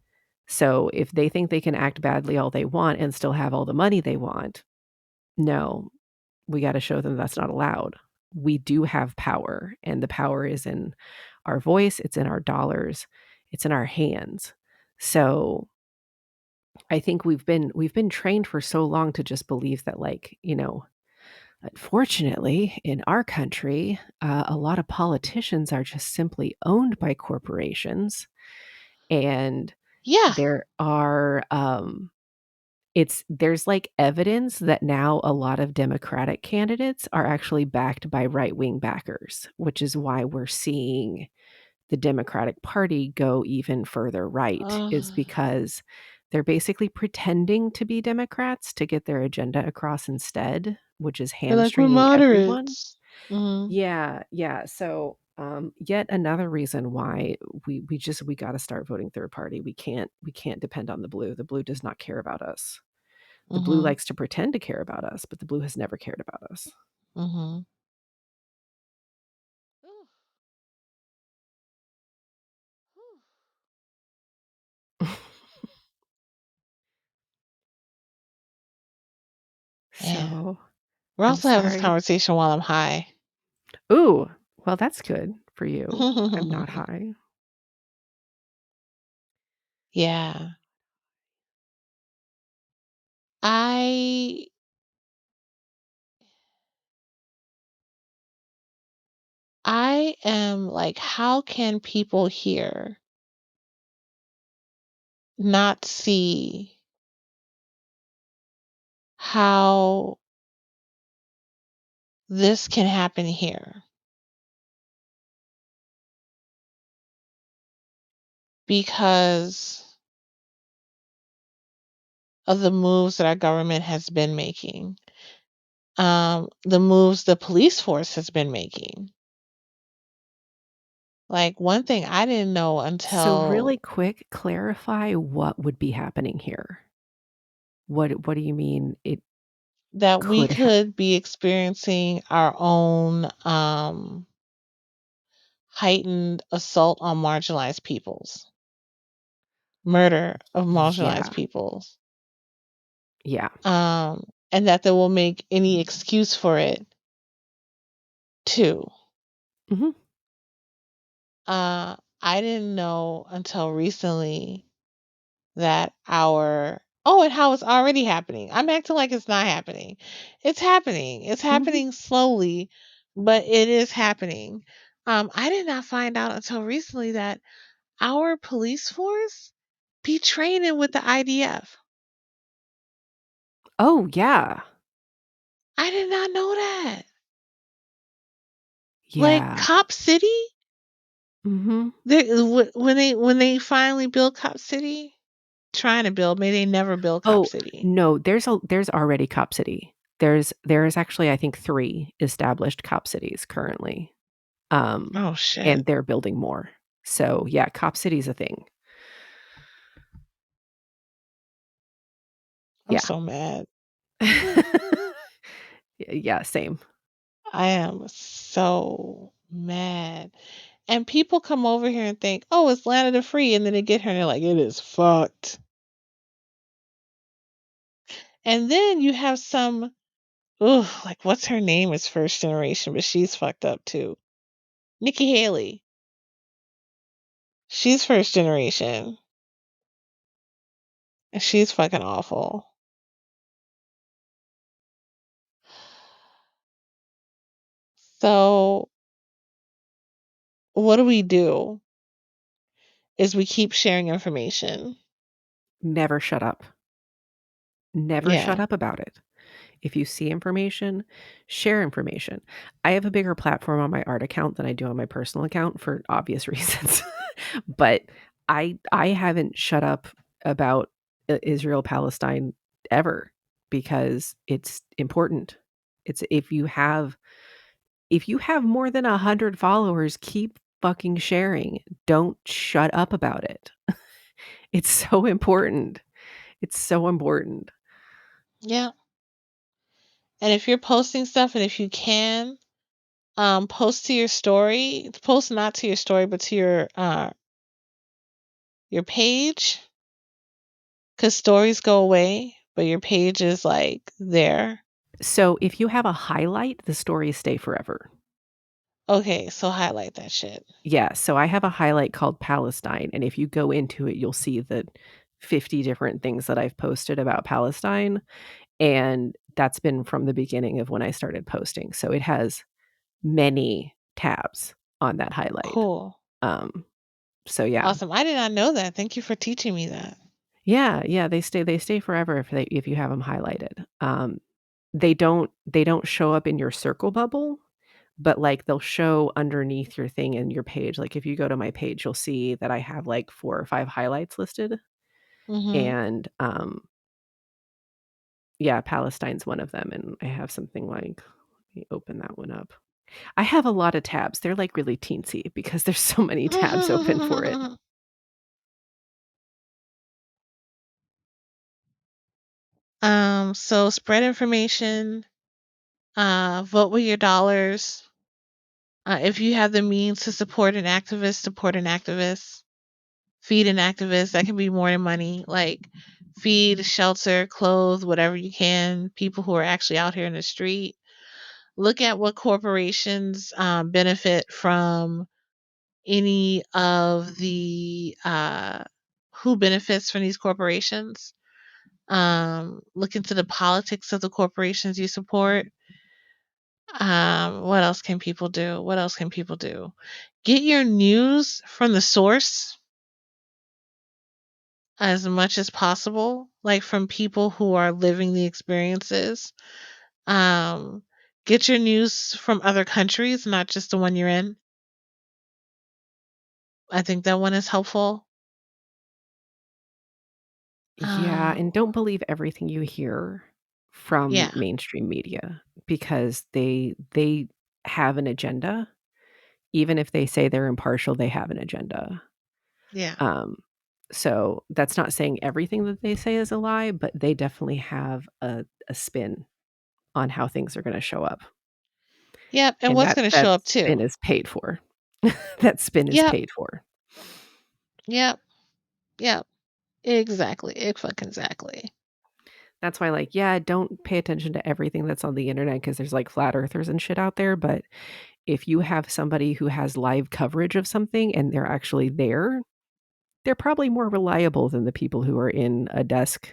So if they think they can act badly all they want and still have all the money they want, no, we got to show them that's not allowed. We do have power, and the power is in our voice, it's in our dollars, it's in our hands. So I think we've been trained for so long to just believe that, like, unfortunately, in our country, a lot of politicians are just simply owned by corporations, and Yeah. there are there's like evidence that now a lot of Democratic candidates are actually backed by right-wing backers, which is why we're seeing the Democratic Party go even further right, is Uh, because they're basically pretending to be Democrats to get their agenda across instead, which is they're like, we're hamstringing everyone. moderates. Mhm. Yeah, yeah. So, yet another reason why we got to start voting third party. We can't depend on the blue. The blue does not care about us. The blue Mhm. likes to pretend to care about us, but the blue has never cared about us. Mhm. Man, So, we're I'm also having this sorry. conversation while I'm high. Ooh, well, that's good for you. I'm not high. Yeah. I I am like, how can people here not see how this can happen here? Because of the moves that our government has been making, the moves the police force has been making. Like, one thing I didn't know So really until quick, clarify what would be happening here. What do you mean it that we could ha could be experiencing our own heightened assault on marginalized peoples, murder of marginalized Yeah, peoples, yeah. and that they will make any excuse for it too. Mhm. I didn't know until recently that our oh, and how it's already happening. I'm acting like it's not happening. It's happening. It's Mhm. happening slowly, but it is happening. I did not find out until recently that our police force be training with the IDF. Oh, yeah. I did not know that. Like Yeah. Cop City, Mhm. when they finally build Cop City, trying to build, may they never build Cop Oh, City. no, there's already Cop City. There's actually, I think, 3 established Cop Cities currently, um, Oh shit! and they're building more. So, yeah, Cop City's a thing. I'm Yeah. so mad. Yeah, same. I am so mad. And people come over here and think, oh, it's land of the free. And then they get here and they're like, it is fucked. And then you have some, ugh, like what's her name is first generation, but she's fucked up too. Nikki Haley. She's first generation. And she's fucking awful. So what do? Is we keep sharing information. Never shut up. Never shut Yeah. up about it. If you see information, share information. I have a bigger platform on my art account than I do on my personal account for obvious reasons. But I haven't shut up about Israel Palestine ever because it's important. It's if you have more than 100 followers, keep fucking sharing. Don't shut up about it. It's so important. It's so important. Yeah. And if you're posting stuff and if you can, post to your story, post not to your story, but to your page. Cause stories go away, but your page is, like, there? So if you have a highlight, the stories stay forever. Okay, so highlight that shit. Yeah, so I have a highlight called Palestine, and if you go into it, you'll see the 50 different things that I've posted about Palestine, and that's been from the beginning of when I started posting, so it has many tabs on that highlight. Cool. Um, so yeah. Awesome. I did not know that. Thank you for teaching me that. Yeah, yeah, they stay forever if you have them highlighted. They don't show up in your circle bubble, but, like, they'll show underneath your thing in your page. Like, if you go to my page, you'll see that I have, like, 4 or 5 highlights listed, Mhm. and, yeah, Palestine's one of them, and I have something like let me open that one up. I have a lot of tabs. They're, like, really teensy because there's so many tabs open for it. So spread information, vote with your dollars. If you have the means to support an activist, feed an activist. That can be more than money. Like feed, shelter, clothe, whatever you can. People who are actually out here in the street. Look at what corporations benefit from any of the who benefits from these corporations. Look into the politics of the corporations you support. What else can people do? What else can people do? Get your news from the source as much as possible, like from people who are living the experiences. Um, get your news from other countries, not just the one you're in. I think that one is helpful. Yeah, and Um, don't believe everything you hear from yeah, mainstream media because they have an agenda. Even if they say they're impartial, they have an agenda. yeah. Um, so that's not saying everything that they say is a lie, but they definitely have a spin on how things are gonna show up, Yep, and and what's that gonna that show up spin too. is paid for. That spin is Yep, paid for. yep, yep. Exactly. Fucking exactly. That's why, like, yeah, don't pay attention to everything that's on the internet because there's, like, flat earthers and shit out there, but if you have somebody who has live coverage of something and they're actually there, they're probably more reliable than the people who are in a desk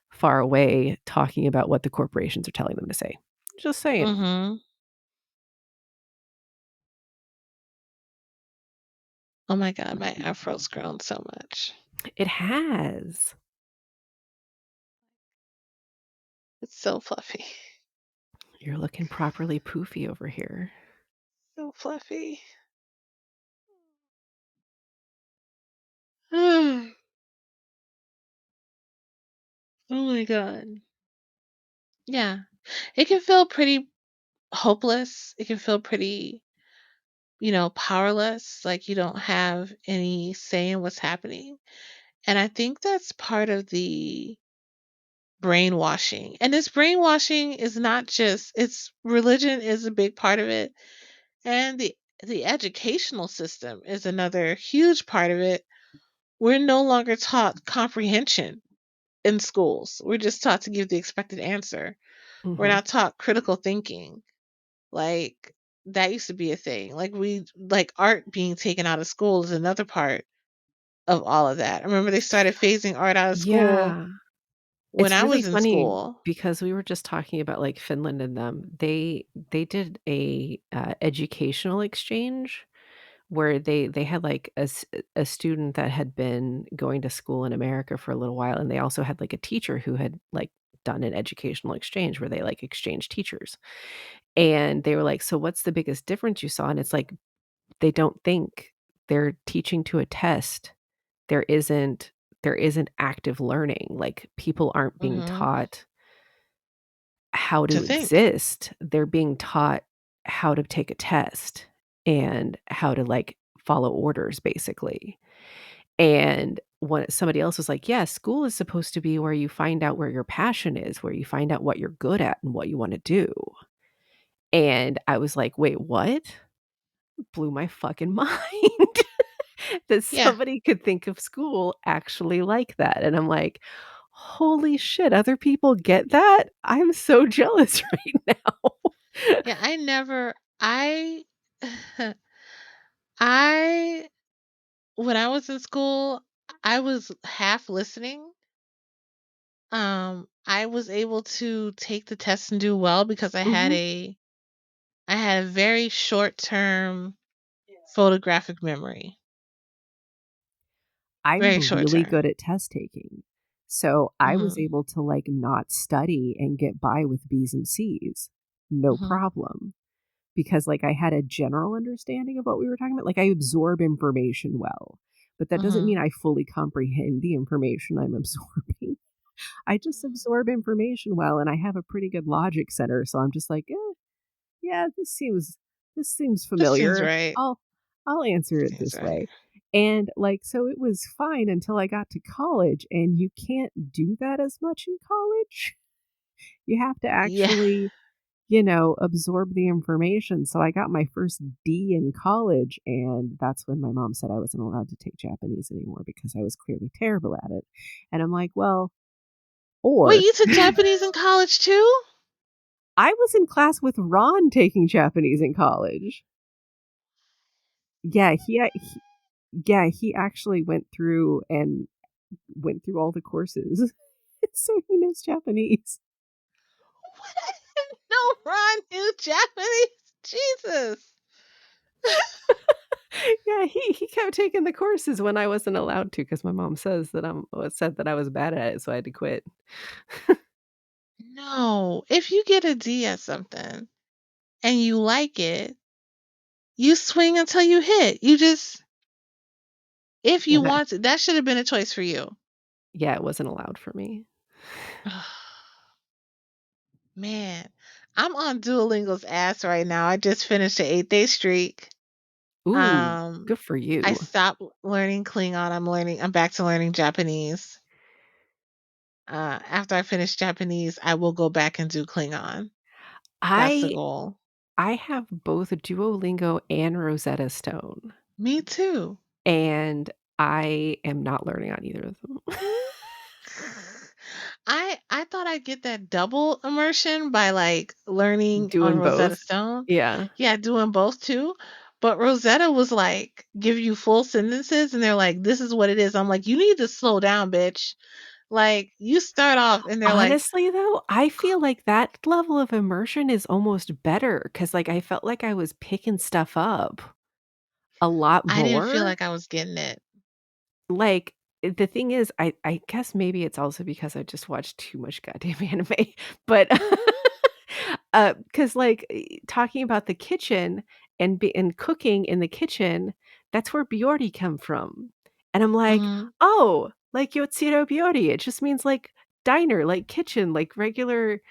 far away talking about what the corporations are telling them to say. Just saying. Mhm. Oh my god, my afro's grown so much. It has. It's so fluffy. You're looking properly poofy over here. So fluffy. Oh my god. Yeah. It can feel pretty hopeless. It can feel pretty, powerless, like you don't have any say in what's happening. And I think that's part of the brainwashing. And this brainwashing is not just it's religion is a big part of it, and the educational system is another huge part of it. We're no longer taught comprehension in schools. We're just taught to give the expected answer. We're Mhm. not taught critical thinking. Like that used to be a thing. Like art being taken out of school is another part of all of that. I remember they started phasing art out of school Yeah. when It's I really was in funny school. because we were just talking about, like, Finland and them. They did a, educational exchange where they had, like, a student that had been going to school in America for a little while, and they also had, like, a teacher who had, like, done an educational exchange where they, like, exchanged teachers. And they were like, "So what's the biggest difference you saw?" And it's like, they don't think. They're teaching to a test. There isn't there isn't active learning, like, people aren't being Mhm. taught how To to think. exist, they're being taught how to take a test and how to, like, follow orders, basically. And when somebody else was like, "Yeah, school is supposed to be where you find out where your passion is, where you find out what you're good at and what you wanna do." And I was like, "Wait, what?" Blew my fucking mind that Yeah. somebody could think of school actually like that, and I'm like, Holy shit, other people get that? I'm so jealous right now. Yeah, I never I I when I was in school, I was half listening. I was able to take the test and do well because Mhm. I had a very short-term photographic memory. Very I'm really short-term. good at test taking. So I was Mhm. able to like not study and get by with B's and C's. No Mhm. problem. Because like I had a general understanding of what we were talking about. Like I absorb information well, but that doesn't mean Mhm. I fully comprehend the information I'm absorbing. I just absorb information well and I have a pretty good logic center. So I'm just like, yeah, this seems This seems familiar. right. I'll answer it Seems this right. way. And like so it was fine until I got to college and you can't do that as much in college. You have to Yeah. actually, absorb the information. So I got my first D in college and that's when my mom said I wasn't allowed to take Japanese anymore because I was clearly terrible at it. And I'm like, well, Wait, or you took Japanese in college too? I was in class with Ron taking Japanese in college. Yeah, yeah, he actually went through all the courses. So he knows Japanese. What? I didn't know Ron knew Japanese. Jesus. Yeah, he kept taking the courses when I wasn't allowed to because my mom said that I was bad at it, so I had to quit. No. If you get a D at something and you like it, you swing until you hit. You just if Yeah, you want to, that should have been a choice for you. it wasn't allowed for me. Man, I'm on Duolingo's ass right now. I just finished an 8-day streak. Ooh, Um, good for I you. stopped learning Klingon. I'm back to learning Japanese. After I finish Japanese, I will go back and do Klingon. That's the I goal. I have both Duolingo and Rosetta Stone, Me too. and I am not learning on either of them. I thought I'd get that double immersion by like learning on Doing Rosetta both. Stone. Yeah. Yeah, doing both too. But Rosetta was like give you full sentences and they're like, this is what it is. I'm like, you need to slow down, bitch. Like you start off and they're like, Honestly, though, I feel like that level of immersion is almost better because, like, I felt like I was picking stuff up a lot I didn't feel more. like I was getting it. Like, the thing is, I guess maybe it's also because I just watched too much goddamn anime, but, because like, talking about the kitchen and cooking in the kitchen, that's where Byorti come from, and I'm like, Mhm. "Oh, like Yotsuro Byorti, it just means, like, diner, like kitchen, like regular."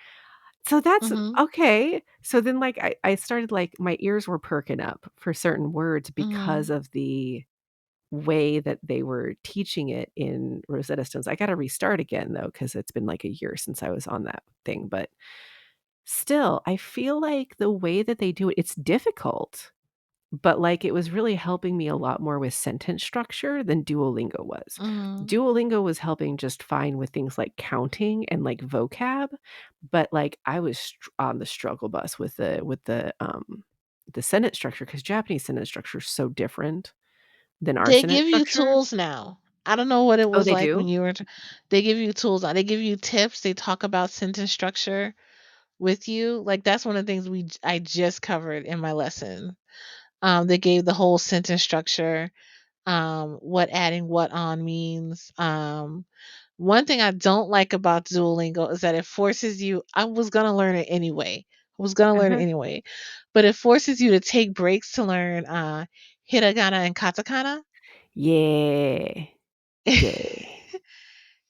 So that's Mhm. okay. So then, like, I started, like my ears were perking up for certain words because Mhm. of the way that they were teaching it in Rosetta Stones. I gotta restart again though, because 'cause it's been like a year since I was on that thing, but still, I feel like the way that they do it, it's difficult, but, like, it was really helping me a lot more with sentence structure than Duolingo was. Mhm. Duolingo was helping just fine with things like counting and, like, vocab, but, like, I was on the struggle bus with the sentence structure because Japanese sentence structure is so different than our They sentence give you structure. tools now. I don't know what it Oh, was they like do? when you were they give you tools now. They give you tips. They talk about sentence structure with you. Like that's one of the things I just covered in my lesson. They gave the whole sentence structure, what adding what on means. One thing I don't like about Duolingo is that it forces you. I was gonna learn it anyway. I was gonna learn it Uh-huh. anyway, but it forces you to take breaks to learn hiragana and katakana. Yeah. Yeah.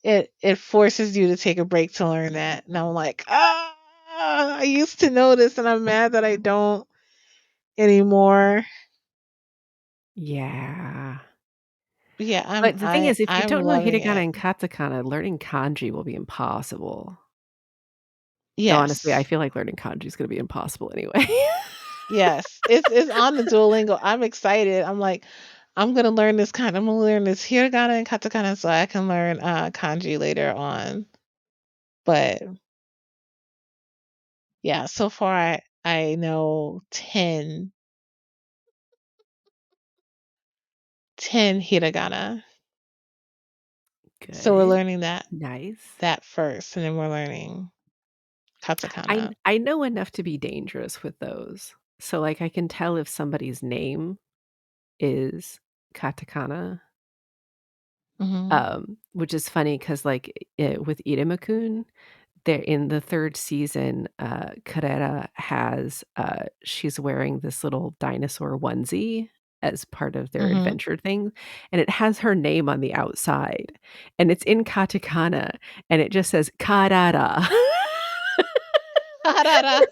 It forces you to take a break to learn that, and I'm like, ah, I used to know this, and I'm mad that I don't anymore. Yeah. Yeah, But the thing is, if you I'm don't know loving hiragana it. and katakana, learning kanji will be impossible. Though honestly, I Yes. feel like learning kanji is gonna be impossible anyway. Yes. It's on the Duolingo. I'm excited. I'm like, I'm gonna learn this kind. I'm gonna learn this hiragana and katakana so I can learn kanji later on. But yeah, so far I know 10 hiragana. So we're Good. learning Nice. that first, and then we're learning I katakana. I know enough to be dangerous with those. So, like, I can tell if somebody's name is katakana, Mhm. which is funny because, like, with Iruma-kun, there in the 3rd season, Carrera has, she's wearing this little dinosaur onesie as part of their Mhm. adventure thing, and it has her name on the outside, and it's in katakana, and it just says Carrara. Harara.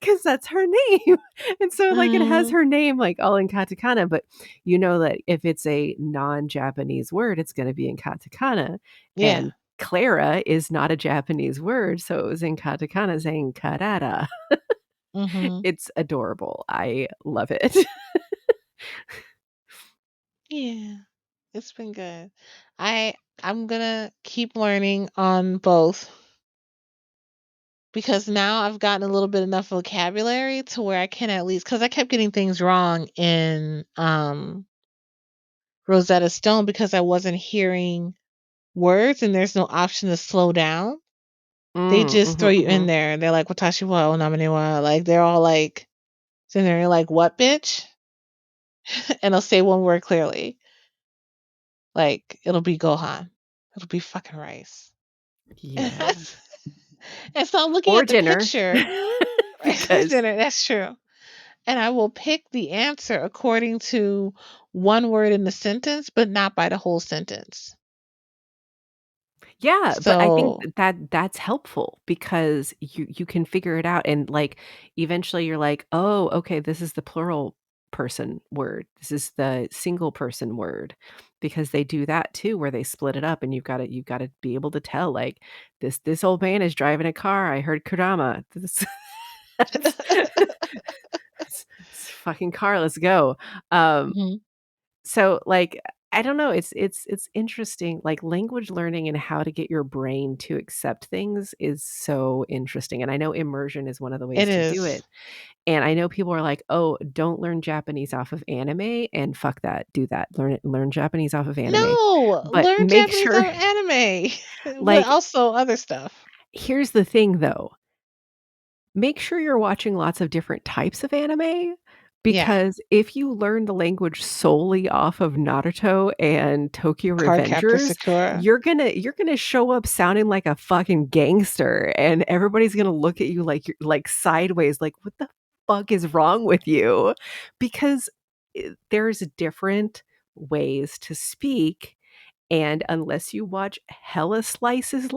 'Cause that's her name, and so, like, it has Mhm. her name, like, all in katakana, but you know that if it's a non-Japanese word, it's gonna be in katakana, Yeah. and Clara is not a Japanese word, so it was in katakana saying "Carrara." Mhm. It's adorable, I love it. Yeah. It's been good. I I'm gonna keep learning on both because now I've gotten a little bit enough vocabulary to where I can at least because I kept getting things wrong in Rosetta Stone because I wasn't hearing words and there's no option to slow down. They just throw Mhm, you in mhm. there. They're like Watashi wa onamane wa. Like they're all like sitting there. You're like, what, bitch? And they'll say one word clearly. Like it'll be Gohan. It'll be fucking rice. And, Yeah. that's, and so I'm looking Or at the dinner, picture. Right? because Dinner. That's true. And I will pick the answer according to one word in the sentence, but not by the whole sentence. yeah, but I think So that's helpful because you can figure it out and, like, eventually you're like, "Oh, okay, this is the plural person word. This is the single person word." Because they do that too where they split it up and you've gotta be able to tell, like, "This old man is driving a car. I heard kurama. This that's it's a fucking car, let's go." Um Mhm. so, like, I don't know, it's interesting, like, language learning and how to get your brain to accept things is so interesting, and I know immersion is one of the It ways to do is. it, and I know people are like, "Oh, don't learn Japanese off of anime," and fuck that, do that, learn Japanese off of anime, No, but learn make Japanese sure on anime, but like, also other stuff. here's the thing, though. Make sure you're watching lots of different types of anime, Yeah, because if you learn the language solely off of Naruto and Tokyo Cardcaptor Revengers, Sakura. you're gonna show up sounding like a fucking gangster, and everybody's gonna look at you like you're like sideways, like, "What the fuck is wrong with you?" Because, there's different ways to speak, and unless you watch hella a slice of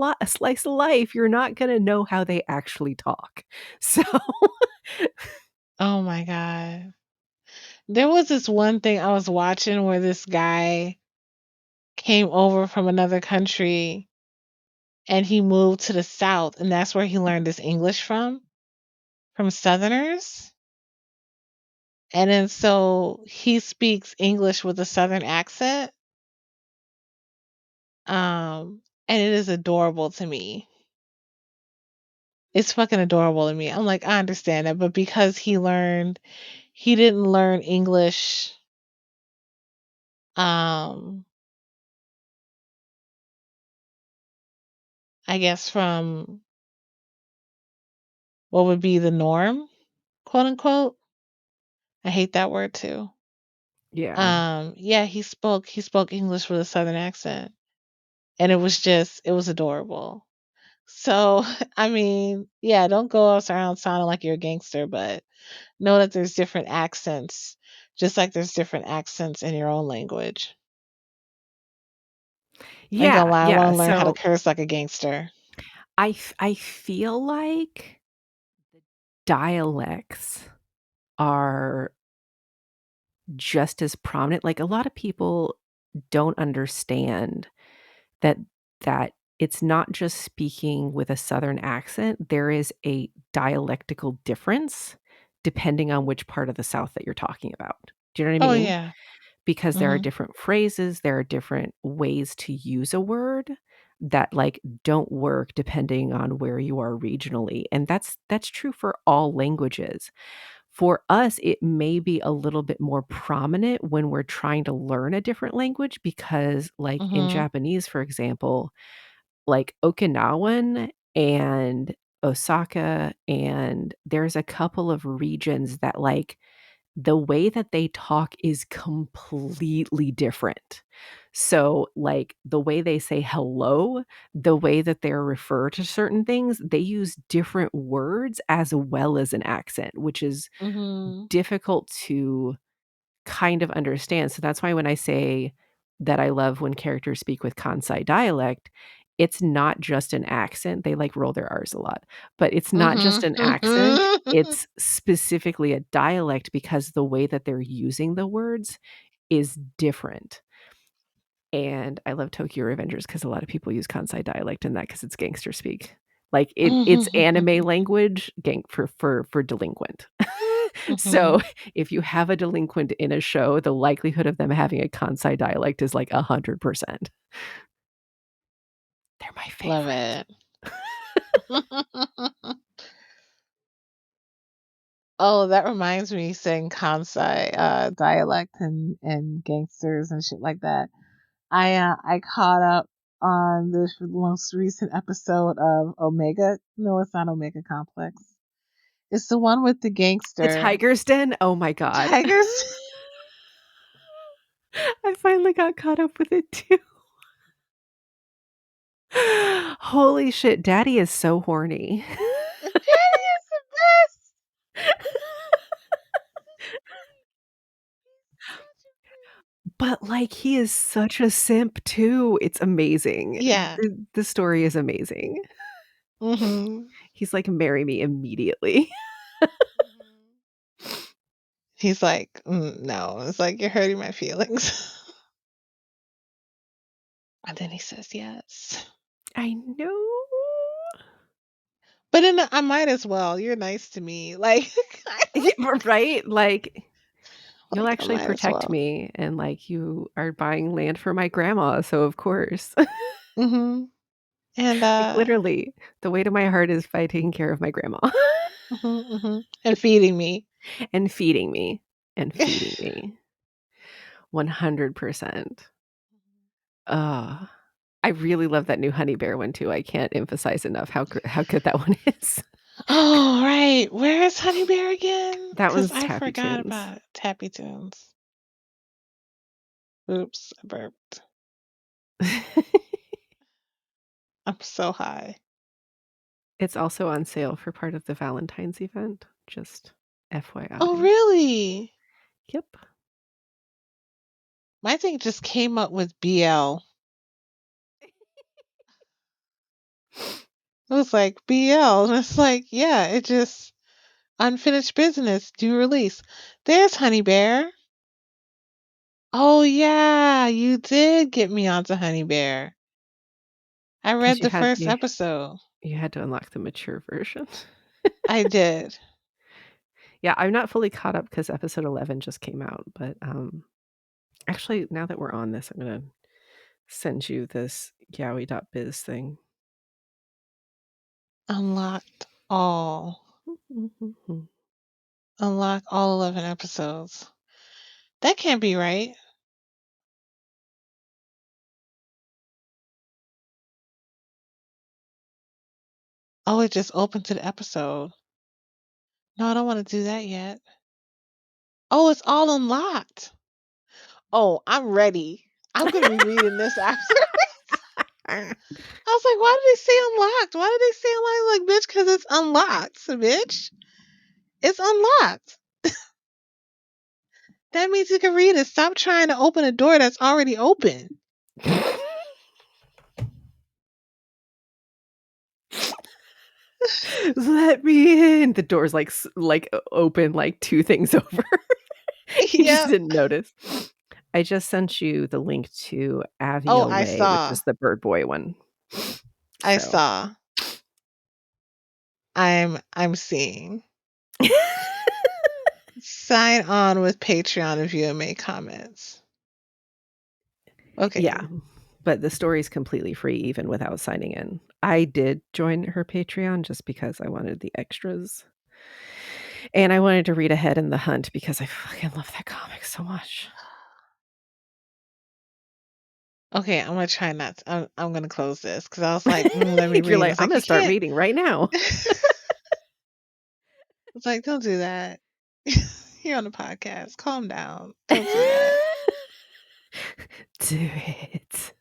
life, you're not gonna know how they actually talk. So Oh my god. There was this one thing I was watching where this guy came over from another country and he moved to the South, and that's where he learned his English from Southerners. And then so he speaks English with a Southern accent. And it is adorable to me. It's fucking adorable to me. I'm like, I understand that, but because he didn't learn English, um, I guess from what would be the norm, quote unquote. I hate that word too. yeah. Yeah, he spoke English with a Southern accent, and it was adorable. So, I mean, yeah, don't go around sounding like you're a gangster, but know that there's different accents, just like there's different accents in your own language. I ain't Yeah, gonna lie, I yeah, wanna learn how to so curse like a gangster. I feel like dialects are just as prominent, like, a lot of people don't understand that that it's not just speaking with a Southern accent, there is a dialectical difference depending on which part of the South that you're talking about. Do you know what I Oh, mean? yeah. because there are Mhm. different phrases, there are different ways to use a word that, like, don't work depending on where you are regionally, and that's true for all languages. For us, it may be a little bit more prominent when we're trying to learn a different language because, like, in Mhm. Japanese, for example, like, Okinawan and Osaka, and there's a couple of regions that, like, the way that they talk is completely different. So, like, the way they say hello, the way that they're refer to certain things, they use different words as well as an accent, which is Mhm. difficult to kind of understand. So that's why when I say that I love when characters speak with Kansai dialect, it's not just an accent. They like roll their R's a lot, but it's not just Mhm. an accent. It's specifically a dialect because the way that they're using the words is different. And I love Tokyo Revengers because a lot of people use Kansai dialect in that because it's gangster speak. Like it's anime language for delinquent. So Mhm. if you have a delinquent in a show, the likelihood of them having a Kansai dialect is like 100%. They're my Love favorite. it. Oh, that reminds me saying Kansai dialect and gangsters and shit like that. I caught up on the most recent episode of Omega. No, it's not Omega Complex. It's the one with the The gangster Tiger's Den? Oh my god. tigers. I finally got caught up with it too. Holy shit, daddy is so horny. Daddy is the best. Such a pretty. But, like, he is such a simp too. It's amazing. Yeah. The story is amazing. Mhm. He's like, "Marry me immediately." Mhm. He's like, no. It's like you're hurting my feelings. And then he says yes. I know. But then I might as well. You're nice to me. Like, Yeah, right? Like, you'll like I actually might as protect well. me, and, like, you are buying land for my grandma, so of course. Mhm. And Like, literally, the weight of my heart is by taking care of my grandma. mhm, mhm. And feeding me. And feeding me, and feeding me. 100%. Ugh. I really love that new Honey Bear one too. I can't emphasize enough how good that one is. Oh, right. Where is Honey Bear again? That Because one's I Tappy forgot Tunes. about Tappy Tunes. Oops, I burped. I'm so high. It's also on sale for part of the Valentine's event, just Oh, FYI. really? Yep. My thing just came up with BL. It was like BL. And it's like, yeah, it just unfinished business, due release. There's Honey Bear. Oh, yeah, you did get me onto Honey Bear. I Because read the first episode. you had to unlock the mature version. I did. Yeah, I'm not fully caught up because episode 11 just came out, but, actually, now that we're on this, I'm gonna send you this yaoi.biz thing. Unlocked all. Unlock all 11 episodes. That can't be right. Oh, it just opened to the episode. No, I don't want to do that yet. Oh, it's all unlocked. Oh, I'm ready. I'm going to be reading this after. I was like, why did they say unlocked? Why did they say unlocked? Like, bitch, because it's unlocked, bitch. It's unlocked. That means you can read it. Stop trying to open a door that's already open. Let me in. The door's like open like two things over. You just Yep. didn't notice. I just sent you the link to Oh, Avia I Way, which saw. is the bird boy one. I So saw. I'm seeing. Sign on with Patreon if you have made comments. Okay. Yeah, but the story's completely free even without signing in. I did join her Patreon just because I wanted the extras, and I wanted to read ahead in The Hunt because I fucking love that comic so much. Okay, I'm gonna try not to, I'm gonna close this because I was like, let me You're read. like, It's "I'm like gonna you start can't. reading right now." It's like, don't do that. You're on the podcast. Calm down. Don't do that. Do it.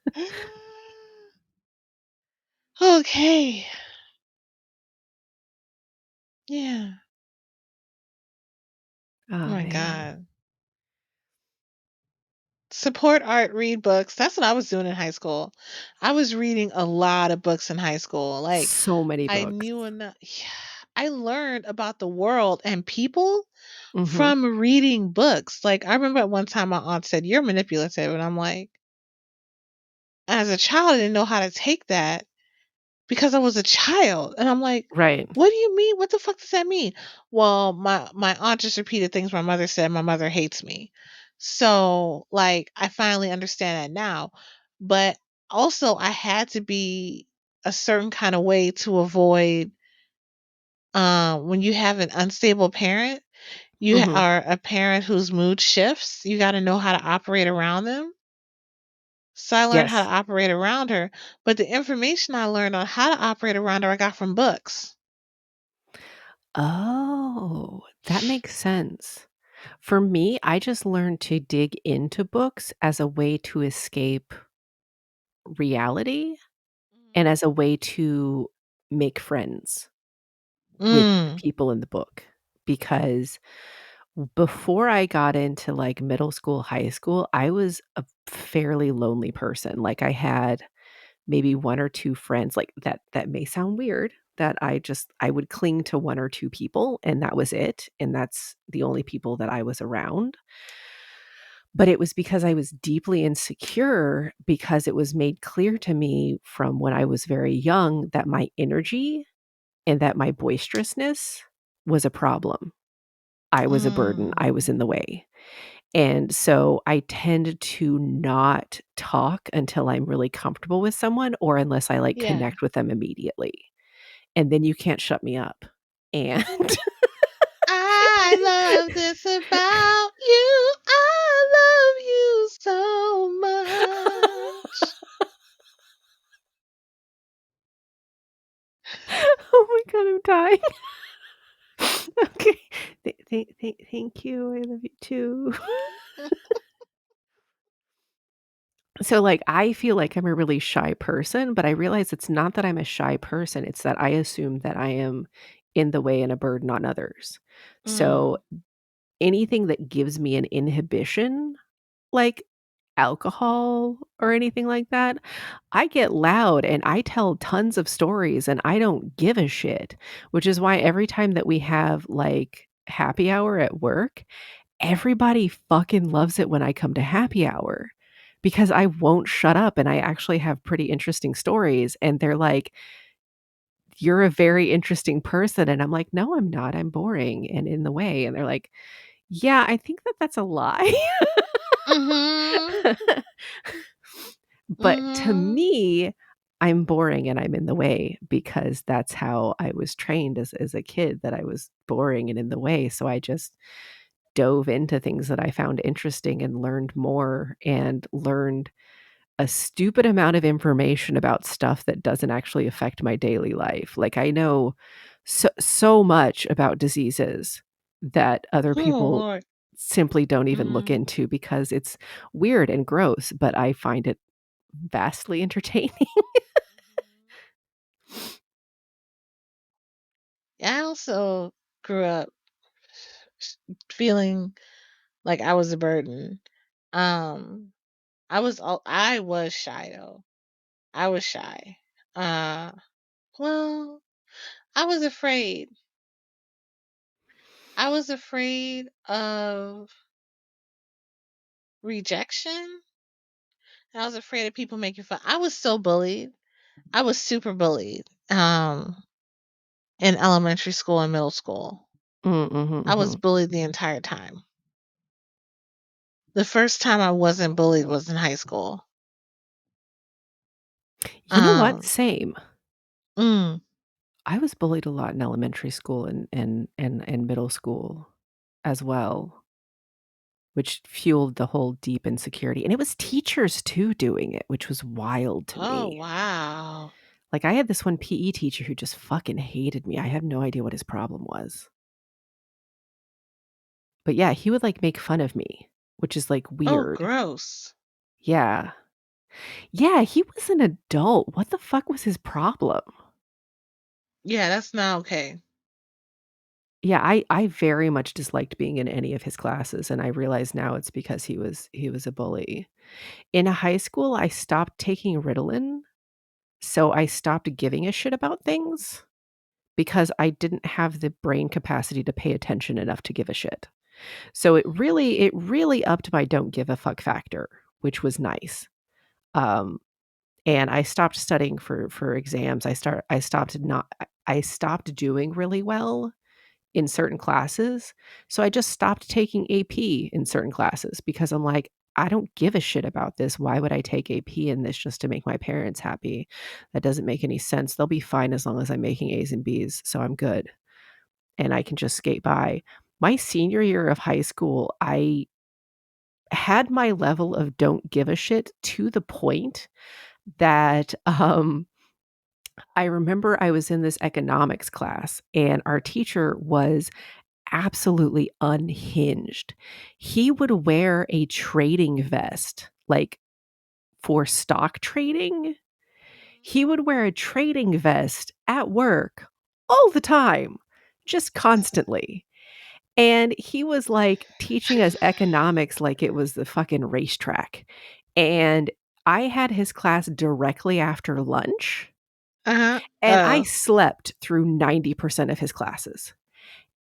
Okay. Yeah. Oh Oh, my man. God. Support art, read books. That's what I was doing in high school. I was reading a lot of books in high school. Like, So many I books. knew enough. Yeah. I learned about the world and people Mhm. from reading books. Like, I remember at one time my aunt said, "You're manipulative." And I'm like, as a child, I didn't know how to take that because I was a child. And I'm like, Right. what do you mean? What the fuck does that mean? Well, my aunt just repeated things my mother said. My mother hates me. So, like, I finally understand that now. But also, I had to be a certain kind of way to avoid when you have an unstable parent, Mhm. are a parent whose mood shifts. You got to know how to operate around them. So I learned how to Yes. operate around her, but the information I learned on how to operate around her, I got from books. Oh, that makes sense. For me, I just learned to dig into books as a way to escape reality and as a way to make friends with the Mm, people in the book, because before I got into, like, middle school, high school, I was a fairly lonely person. Like, I had maybe 1 or 2 friends, like, that may sound weird, that I would cling to 1 or 2 people, and that was it, and that's the only people that I was around. But it was because I was deeply insecure, because it was made clear to me from when I was very young that my energy and that my boisterousness was a problem. I was a burden, I was mm, in the way. And so I tend to not talk until I'm really comfortable with someone or unless I, like, yeah. connect with them immediately, and then you can't shut me up. And I love this about you. I love you so much. oh my god, I'm dying. Okay. Thank you, I love you too. So, like, I feel like I'm a really shy person, but I realize it's not that I'm a shy person, it's that I assume that I am in the way and a burden on others. So, Mm, anything that gives me an inhibition, like alcohol or anything like that, I get loud and I tell tons of stories and I don't give a shit, which is why every time that we have, like, happy hour at work, everybody fucking loves it when I come to happy hour because I won't shut up and I actually have pretty interesting stories, and they're like, "You're a very interesting person," and I'm like, "No, I'm not, I'm boring and in the way," and they're like, "Yeah, I think that that's a lie." mhm, But to mhm. me, I'm boring and I'm in the way because that's how I was trained as a kid, that I was boring and in the way, so I just dove into things that I found interesting and learned more and learned a stupid amount of information about stuff that doesn't actually affect my daily life. Like, I know so much about diseases that other Oh people Lord. simply don't even look Mm, into because it's weird and gross, but I find it vastly entertaining. mhm. I also grew up feeling like I was a burden. Um, I was shy though. I was shy. Uh, well, I was afraid. I was afraid of rejection. I was afraid of people making fun. I was so bullied. I was super bullied. In elementary school and middle school. Mm, mhm, I was mhm. bullied the entire time. The first time I wasn't bullied was in high school. You know what? Um, Same. mm, I was bullied a lot in elementary school and middle school as well, which fueled the whole deep insecurity, and it was teachers too doing it, which was wild to oh me. wow. Like, I had this one PE teacher who just fucking hated me. I have no idea what his problem was. But yeah, he would, like, make fun of me, which is, like, Oh, weird. gross. Yeah. Yeah, he was an adult. What the fuck was his problem? Yeah, that's not okay. Yeah, I very much disliked being in any of his classes, and I realize now it's because he was a bully. In high school, I stopped taking Ritalin, so I stopped giving a shit about things because I didn't have the brain capacity to pay attention enough to give a shit. So it really upped my don't give a fuck factor, which was nice. Um, and I stopped studying for exams. I stopped doing really well in certain classes. So I just stopped taking AP in certain classes because I'm like, I don't give a shit about this. Why would I take AP in this just to make my parents happy? That doesn't make any sense. They'll be fine as long as I'm making A's and B's. So I'm good and I can just skate by. My senior year of high school, I had my level of don't give a shit to the point that I remember I was in this economics class and our teacher was absolutely unhinged. He would wear a trading vest, like, for stock trading. He would wear a trading vest at work all the time, just constantly. And he was, like, teaching us economics like it was the fucking racetrack. And I had his class directly after lunch, Uh-huh. and I slept through 90% of his classes.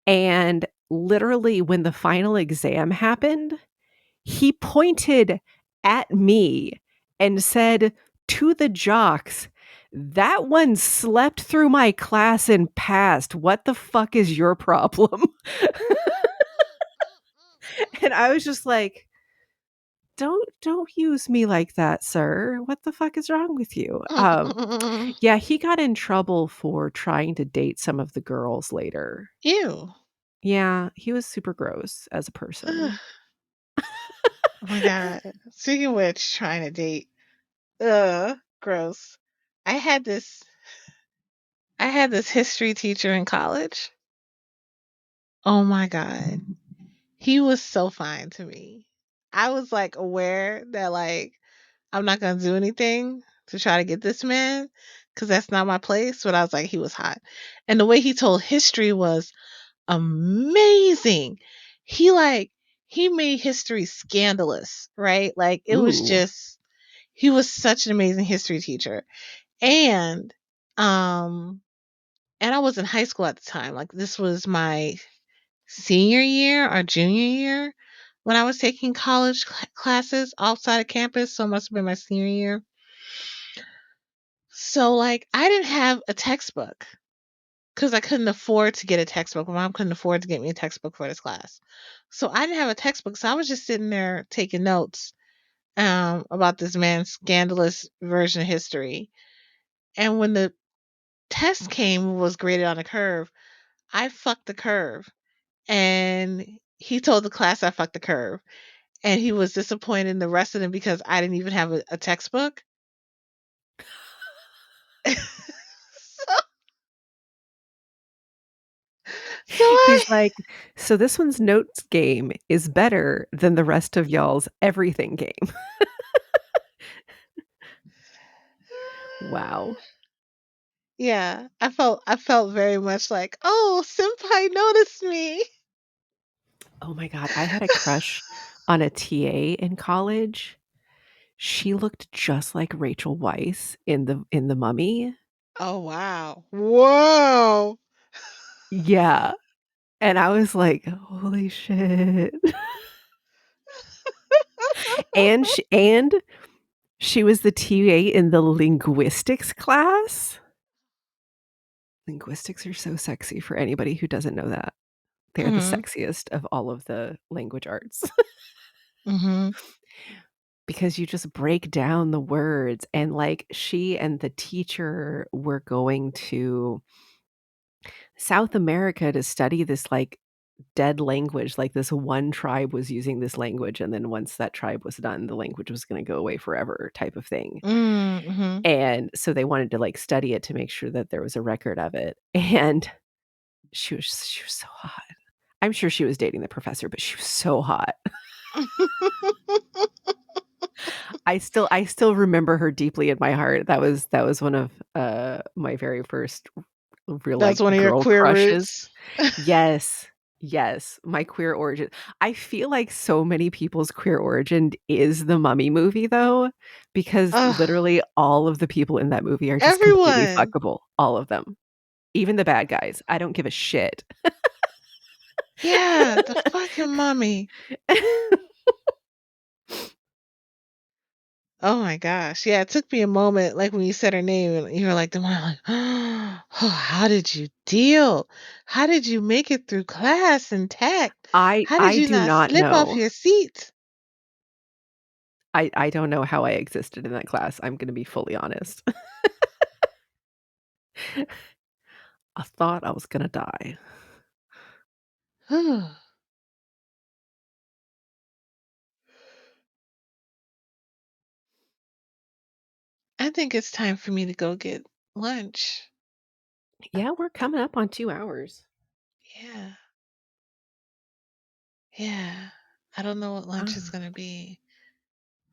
And literally, when the final exam happened, he pointed at me and said to the jocks, "That one slept through my class and passed. What the fuck is your problem?" And I was just like, "Don't use me like that, sir. What the fuck is wrong with you?" Yeah, he got in trouble for trying to date some of the girls later. Ew. Yeah, he was super gross as a Ugh. person. Oh my god. Speaking of which, trying to date. Gross. I had this I had this history teacher in college. Oh my god. He was so fine to me. I was like aware that like I'm not gonna do anything to try to get this man because that's not my place. But I was like, he was hot. And the way he told history was amazing. He like he made history scandalous, right? Like it was Ooh. just he was such an amazing history teacher. And um and I was in high school at the time. Like this was my senior year or junior year when I was taking college classes outside of campus, so it must have been my senior year. So like I didn't have a textbook because I couldn't afford to get a textbook. My mom couldn't afford to get me a textbook for this class. So I didn't have a textbook. So I was just sitting there taking notes about this man's scandalous version of history. And when the test came was graded on a curve, I fucked the curve. And he told the class I fucked the curve. And he was disappointed in the rest of them because I didn't even have a textbook. so, so I He's like, "So this one's notes game is better than the rest of y'all's everything game." Wow. yeah, I felt very much like, "Oh, senpai noticed me." Oh my god, I had a crush on a TA in college. She looked just like Rachel Weisz in The Mummy. Oh, wow. Whoa. Yeah, and I was like, "Holy shit." And she was the TA in the linguistics class. Linguistics are so sexy for anybody who doesn't know that. They're the Mhm. sexiest of all of the language arts. Mhm. because you just break down the words, and, like, she and the teacher were going to South America to study this, like, dead language, like, this one tribe was using this language, and then once that tribe was done, the language was gonna go away forever type of thing, Mhm. and so they wanted to, like, study it to make sure that there was a record of it, and she was so hot. I'm sure she was dating the professor, but she was so hot. I still remember her deeply in my heart. That was one of, my very first real, That's like, one of your girl queer crushes. roots. Yes, yes, my queer origin. I feel like so many people's queer origin is the Mummy movie, though, because Ugh, literally all of the people in that movie are just completely everyone. fuckable, all of them. Even the bad guys. I don't give a shit. Yeah, the fucking mummy. Oh my gosh. Yeah, it took me a moment, like, when you said her name, and you were like, the one, like, oh, how did you deal? How did you make it through class intact? I How did I you do not not slip off know. your seat? I don't know how I existed in that class, I'm gonna be fully honest. I thought I was gonna die. I think it's time for me to go get lunch. Yeah, we're coming up on 2 hours. Yeah, yeah. I don't know what lunch is Ah, gonna be,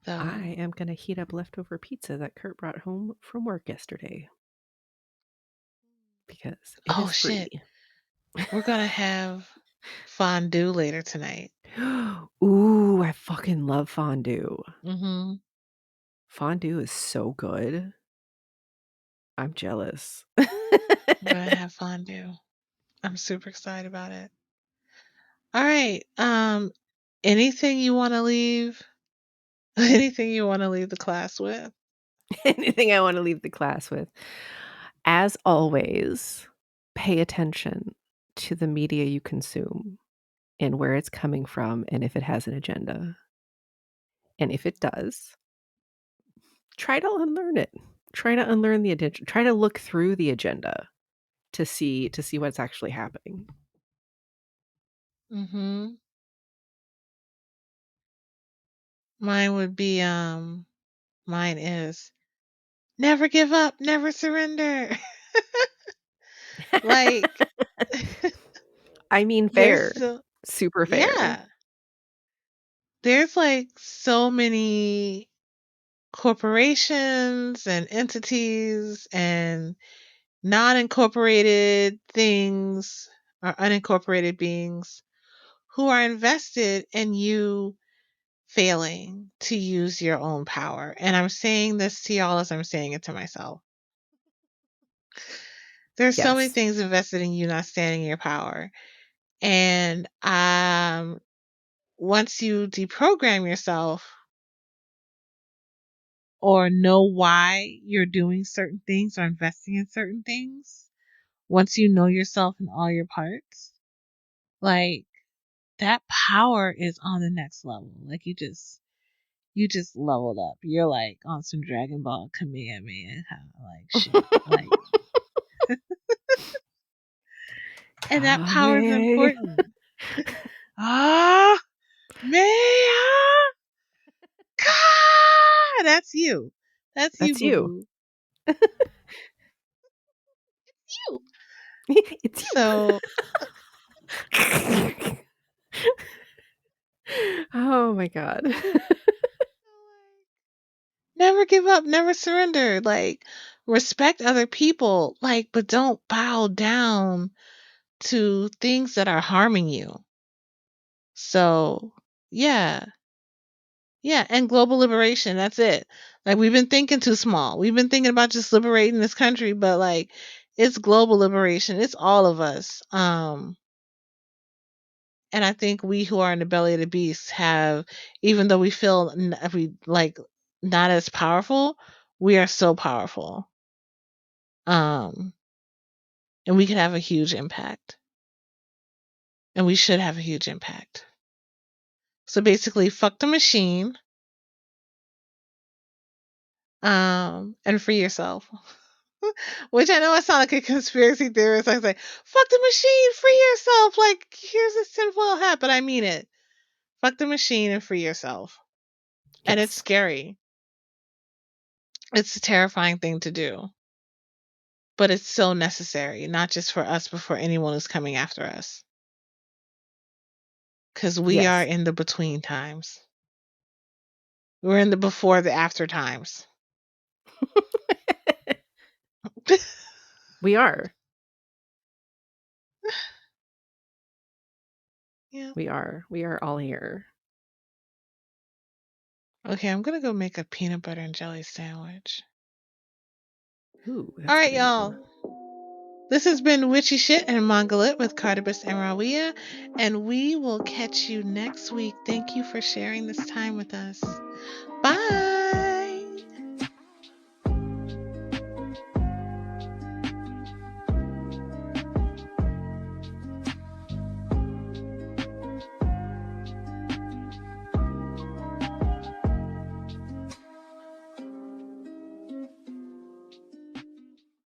though. I am gonna heat up leftover pizza that Kurt brought home from work yesterday because it Oh is shit. free. We're gonna have fondue later tonight. Ooh, I fucking love fondue. Mhm. Fondue is so good. I'm jealous. We're gonna have fondue. I'm super excited about it. All right. Anything you want to leave? Anything you want to leave the class with? Anything I wanna leave the class with. As always, pay attention to the media you consume and where it's coming from and if it has an agenda. And if it does, try to unlearn it. Try to unlearn the agenda. Try to look through the agenda to see what's actually happening. Mhm. Mine would be mine is never give up, never surrender. Like I mean, there's fair. so Super fair. yeah. There's like so many corporations and entities and non-incorporated things or unincorporated beings who are invested in you failing to use your own power. And I'm saying this to y'all as I'm saying it to myself. There's so many Yes. things invested in you not standing in your power. And once you deprogram yourself or know why you're doing certain things or investing in certain things, once you know yourself in all your parts, like that power is on the next level. Like you just leveled up. You're like on some Dragon Ball Kamehameha like shit. Like and that power is Kame. important. Ah, man, that's you. That's you, That's boo you. boo. You. It's you. So Oh my god. never give up, never surrender. Like respect other people, like, but don't bow down to things that are harming you. So yeah, yeah, and global liberation, that's it. Like we've been thinking too small. We've been thinking about just liberating this country, but like it's global liberation. It's all of us. And I think we who are in the belly of the beast have, even though we feel we like not as powerful, we are so powerful. Um, and we can have a huge impact. And we should have a huge impact. So basically, fuck the machine and free yourself. Which I know I sound like a conspiracy theorist. I say, fuck the machine, free yourself. Like, here's a tinfoil hat, but I mean it. Fuck the machine and free yourself. And it's Yes. scary. It's a terrifying thing to do. But it's so necessary, not just for us, but for anyone who's coming after us. Because we are Yes. in the between times. We're in the before, the after times. We are. Yeah. We are. We are all here. Okay, I'm going to go make a peanut butter and jelly sandwich. Ooh, All that's right, gonna be y'all. good. This has been Witchy Shit and Mongolit with Cartabus and Rawiayh, and we will catch you next week. Thank you for sharing this time with us. Bye.